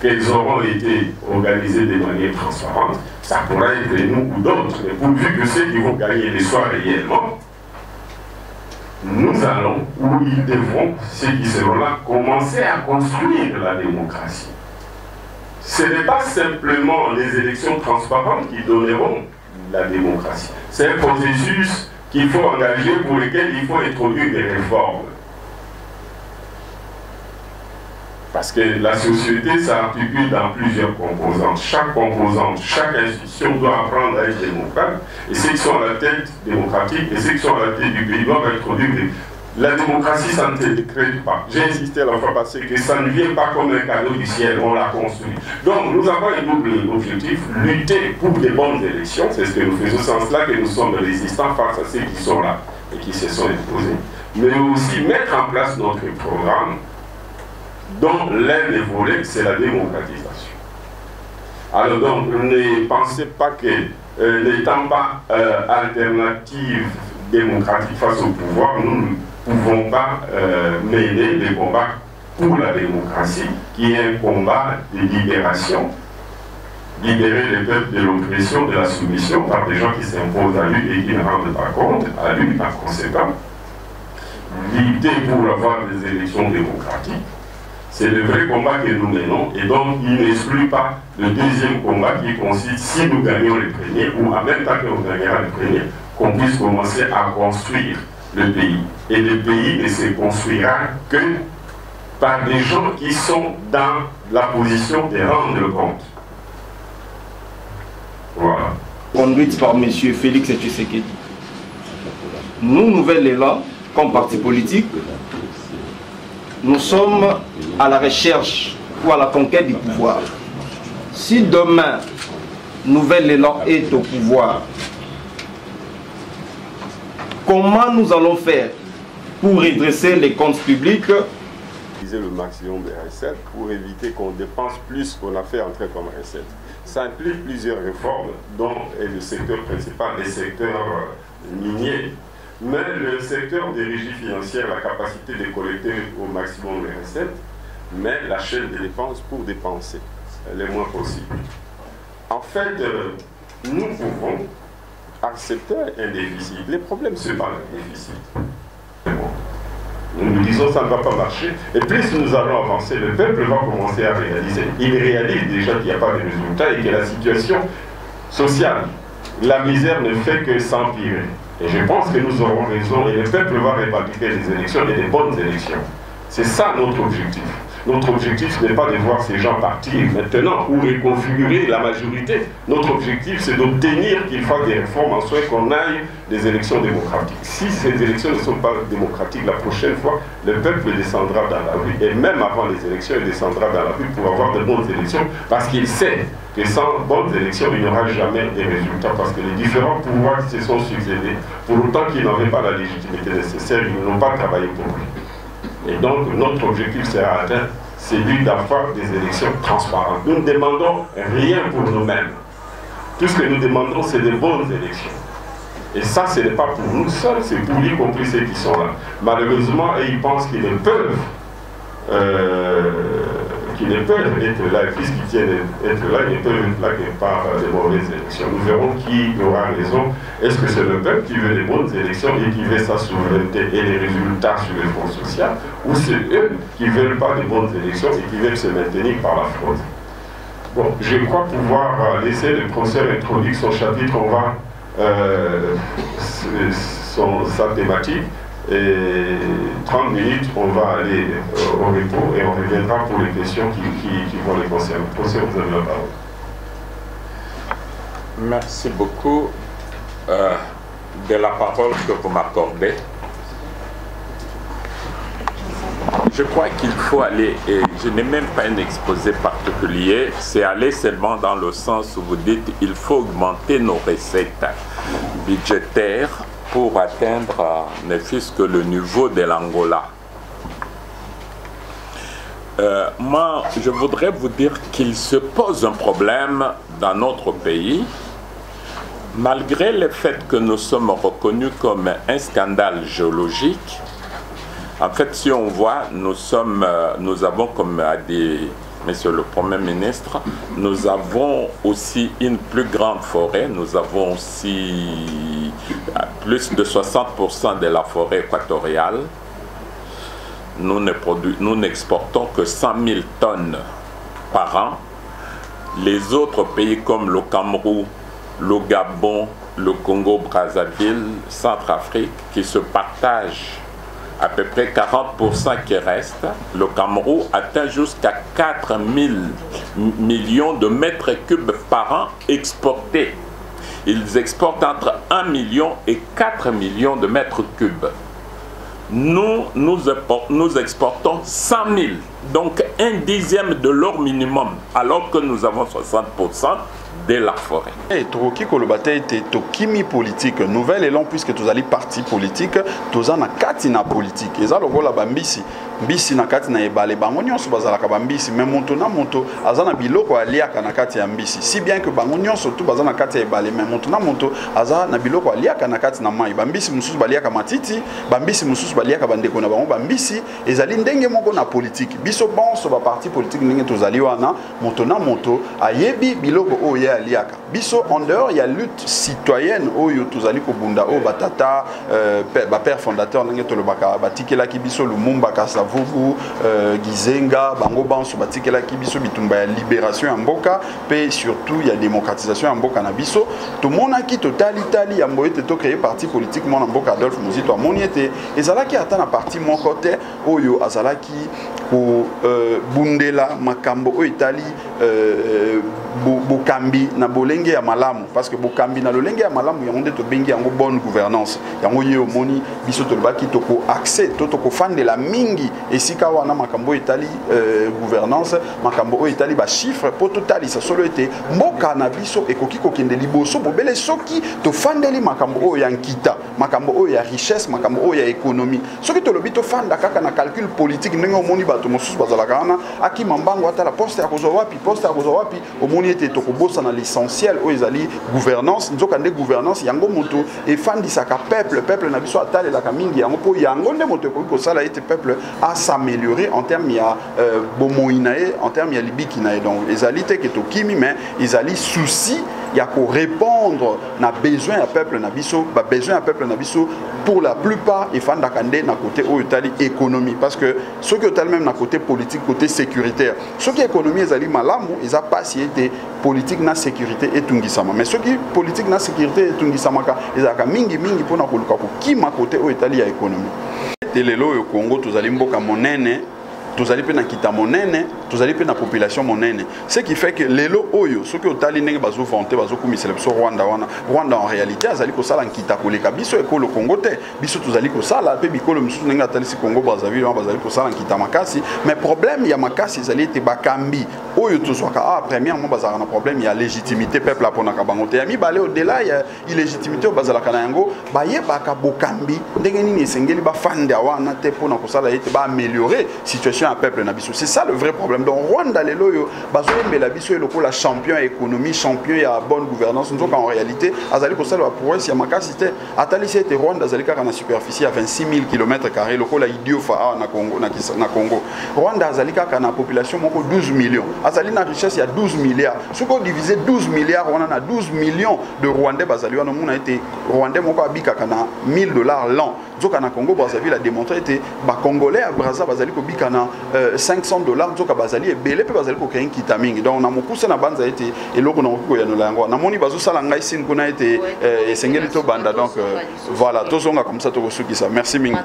qu'elles auront été organisées de manière transparente. Ça pourra être nous ou d'autres, mais pourvu que ceux qui vont gagner les soient réellement, nous allons, ou ils devront, ceux qui seront là, commencer à construire la démocratie. Ce n'est pas simplement les élections transparentes qui donneront la démocratie. C'est un processus qu'il faut engager, pour lequel il faut introduire des réformes. Parce que la société s'articule dans plusieurs composantes. Chaque composante, chaque institution doit apprendre à être démocrate. Et ceux qui sont à la tête démocratique et ceux qui sont à la tête du pays doivent introduire des... La démocratie, ça ne se décrète pas. J'ai insisté la fois passée que ça ne vient pas comme un cadeau du ciel, on l'a construit. Donc nous avons un double objectif, lutter pour des bonnes élections, c'est ce que nous faisons, c'est en cela que nous sommes résistants face à ceux qui sont là et qui se sont imposés. Mais aussi mettre en place notre programme dont l'un des volets, c'est la démocratisation. Alors donc, ne pensez pas que, n'étant pas alternative démocratique face au pouvoir, nous ne pouvons pas mener les combats pour la démocratie, qui est un combat de libération, libérer les peuples de l'oppression, de la soumission par des gens qui s'imposent à lui et qui ne rendent pas compte à lui par conséquent. Lutter pour avoir des élections démocratiques, c'est le vrai combat que nous menons, et donc il n'exclut pas le deuxième combat qui consiste, si nous gagnons les premiers, ou en même temps qu'on gagnera les premiers, qu'on puisse commencer à construire le pays. Et le pays ne se construira que par des gens qui sont dans la position de rendre compte. Voilà. Conduite par M. Félix Tshisekedi. Nous, Nouvel Élan, comme parti politique, nous sommes à la recherche ou à la conquête du pouvoir. Si demain, Nouvel Élan est au pouvoir, comment nous allons faire pour redresser les comptes publics? Le maximum de recettes pour éviter qu'on dépense plus qu'on a fait entrer comme recettes. Ça implique plusieurs réformes, dont le secteur principal, les secteurs miniers. Mais le secteur des régies financières, la capacité de collecter au maximum les recettes, mais la chaîne de dépenses pour dépenser le moins possible. En fait, nous pouvons accepter un déficit. Les problèmes se battent le déficit. Nous nous disons que ça ne va pas marcher. Et plus nous allons avancer, le peuple va commencer à réaliser. Il réalise déjà qu'il n'y a pas de résultat et que la situation sociale, la misère ne fait que s'empirer. Et je pense que nous aurons raison et le peuple va répartir les élections et des bonnes élections. C'est ça notre objectif. Notre objectif n'est pas de voir ces gens partir maintenant ou reconfigurer la majorité. Notre objectif, c'est d'obtenir qu'il fasse des réformes en sorte qu'on aille des élections démocratiques. Si ces élections ne sont pas démocratiques, la prochaine fois, le peuple descendra dans la rue. Et même avant les élections, il descendra dans la rue pour avoir de bonnes élections, parce qu'il sait que sans bonnes élections, il n'y aura jamais de résultats, parce que les différents pouvoirs qui se sont succédés, pour autant qu'ils n'avaient pas la légitimité nécessaire, ils n'ont pas travaillé pour lui. Et donc, notre objectif sera atteint, c'est lui d'avoir des élections transparentes. Nous ne demandons rien pour nous-mêmes. Tout ce que nous demandons, c'est de bonnes élections. Et ça, ce n'est pas pour nous seuls, c'est pour y compris ceux qui sont là. Malheureusement, ils pensent qu'ils ne peuvent être là, puisqu'ils tiennent être là, ils ne peuvent être là que par des mauvaises élections. Nous verrons qui aura raison. Est-ce que c'est le peuple qui veut des bonnes élections et qui veut sa souveraineté et les résultats sur les fonds sociaux, ou c'est eux qui ne veulent pas de bonnes élections et qui veulent se maintenir par la fraude? Bon, je crois pouvoir laisser le professeur introduire son chapitre. On va sa thématique, et 30 minutes, on va aller au repos et on reviendra pour les questions qui vont les concerner. Professeur, vous avez la parole. Merci beaucoup de la parole que vous m'accordez. Je crois qu'il faut aller, et je n'ai même pas un exposé particulier, c'est aller seulement dans le sens où vous dites qu'il faut augmenter nos recettes budgétaires pour atteindre ne fût-ce que le niveau de l'Angola. Moi, je voudrais vous dire qu'il se pose un problème dans notre pays, malgré le fait que nous sommes reconnus comme un scandale géologique. En fait, si on voit, nous avons, comme a dit Monsieur le Premier ministre, nous avons aussi une plus grande forêt. Nous avons aussi plus de 60% de la forêt équatoriale. Nous n'exportons que 100 000 tonnes par an. Les autres pays comme le Cameroun, le Gabon, le Congo-Brazzaville, Centrafrique, qui se partagent à peu près 40% qui restent, le Cameroun atteint jusqu'à 4 000 millions de mètres cubes par an exportés. Ils exportent entre 1 million et 4 millions de mètres cubes. Nous exportons 100 000, donc un dixième de leur minimum, alors que nous avons 60% de la forêt. Et Toki Kolobate était Tokimi politique, nouvel élan puisque tous allez parti politique, tous en a katina politique. Et ça le gola bambisi, bisi na katina ebale bangonyon so bazala ka bambisi, mais monto na monto azana biloko aliaka na kati ya mbisi. Si bien que bangonyon surtout bazana kati ya ebale, mais monto na monto azana biloko aliaka na kati na mai. Bambisi mususu baliaka matiti, bambisi mususu baliaka bandeko na bango bambisi, ezali ndenge moko na politique. Biso bonso ba parti politique ndenge tozali wana, monto na monto ayebi biloko oya aliaka. Biso en dehors il y a lutte citoyenne oyo tozali ko bunda o batata ba père fondateur ndenge tolobaka batikela ki biso Lumumba Kasavubu Gizenga bango banso batikela ki biso bitumba ya libération ya mboka pe surtout ya démocratisation ya mboka na biso to monaki totali ya mboyete to créer parti politique mon mboka Adolphe Muzito amoni ete ezalaki ata na parti mon côté oyo azalaki ko bundela makambo o itali bokambi na bolenge ya malamu parce que bokambi na lolenge ya malamu yango nde to bengi yango bonne gouvernance yango ye omoni biso tolobaki toko accès toko fandela mingi esika wana makambo itali gouvernance makambo o itali ba chiffre po totali sa solo ete mboka na biso ekoki kokende liboso bobele soki to fandeli makambo o ya nkita makambo o ya richesse makambo o ya économie soki tolobi to fanda kaka na calcul politique ndenge omoni bato mosusu bazalaka wana aki mambango atala poste ya kozwa wapi omoni ete tokobosa na l'essentiel o ezali gouvernance nzoka nde gouvernance yango moto efandisaka peuple na biso atalelaka mingi yango po yango nde moto ekoki kosala ete peuple a s'améliorer en termes ya bomoi na ye en termes ya libiki na ye donc ezali te ke tokimi mais ezali souci ya ko répondre na besoin ya peuple na biso ba besoin ya peuple na biso pour la plupart efandaka nde na côté o etali économie parce que ce qui est même na côté politique côté sécuritaire ce qui économie ezali malamu eza pasi ete politique na sécurité etungisama mais ce qui politique na sécurité etungisamaka ezaka mingi pona koluka ko kima côté o etali ya économie telelo yo Congo tozali mboka monene tozali pe na kita monene, tozali pe na population monene. Ce qui fait que lelo oyo soki otali ndenge bazo vanter bazo komisela biso Rwanda wana. Rwanda en réalité azali ko sala nkita koleka biso ekolo Congo te. Biso tozali ko sala pe bikolo misusu ndenge atali si Congo Brazzaville wana bazali ko sala nkita makasi, mais problème ya makasi ezali te bakambi oyo tozwaka premièrement bazala na problème ya légitimité peuple apona ka bango te. Ya mibale au-delà ya illégitimité bazala kana yango bayebaka bokambi ndenge nini esengeli ba fande wana te pona ko sala ete ba améliorer situation à peuple na biso. C'est ça le vrai problème. Donc Rwanda lelo yo bazo mbela biso eloko la champion économie, champion ya bonne gouvernance. Nous en réalité azali ko sala prouesse ya makasi te. Atali c'était Rwanda azali ka na superficie à 26 000 km² loko la idio fa na Congo na Congo. Rwanda azali ka na population moko 12 millions. Azali na richesse ya 12 milliards. Ce qu'on divisé 12 milliards on a 12 millions de Rwandais bazali wana mona été Rwandais moko abika kana $1000 l'an. Zoka na Congo Brazzaville a démontré été ba congolais à Brazza bazali ko bika na $500 zoka bazali ebele pe bazali ko créer kita mingi. Donc na mokusa na banza été eloko na ko ya no lango. Na moni bazo sala ngai sin kuna été esengeli to banda donc voilà tozonga comme ça to kosuki ça. Merci mingi.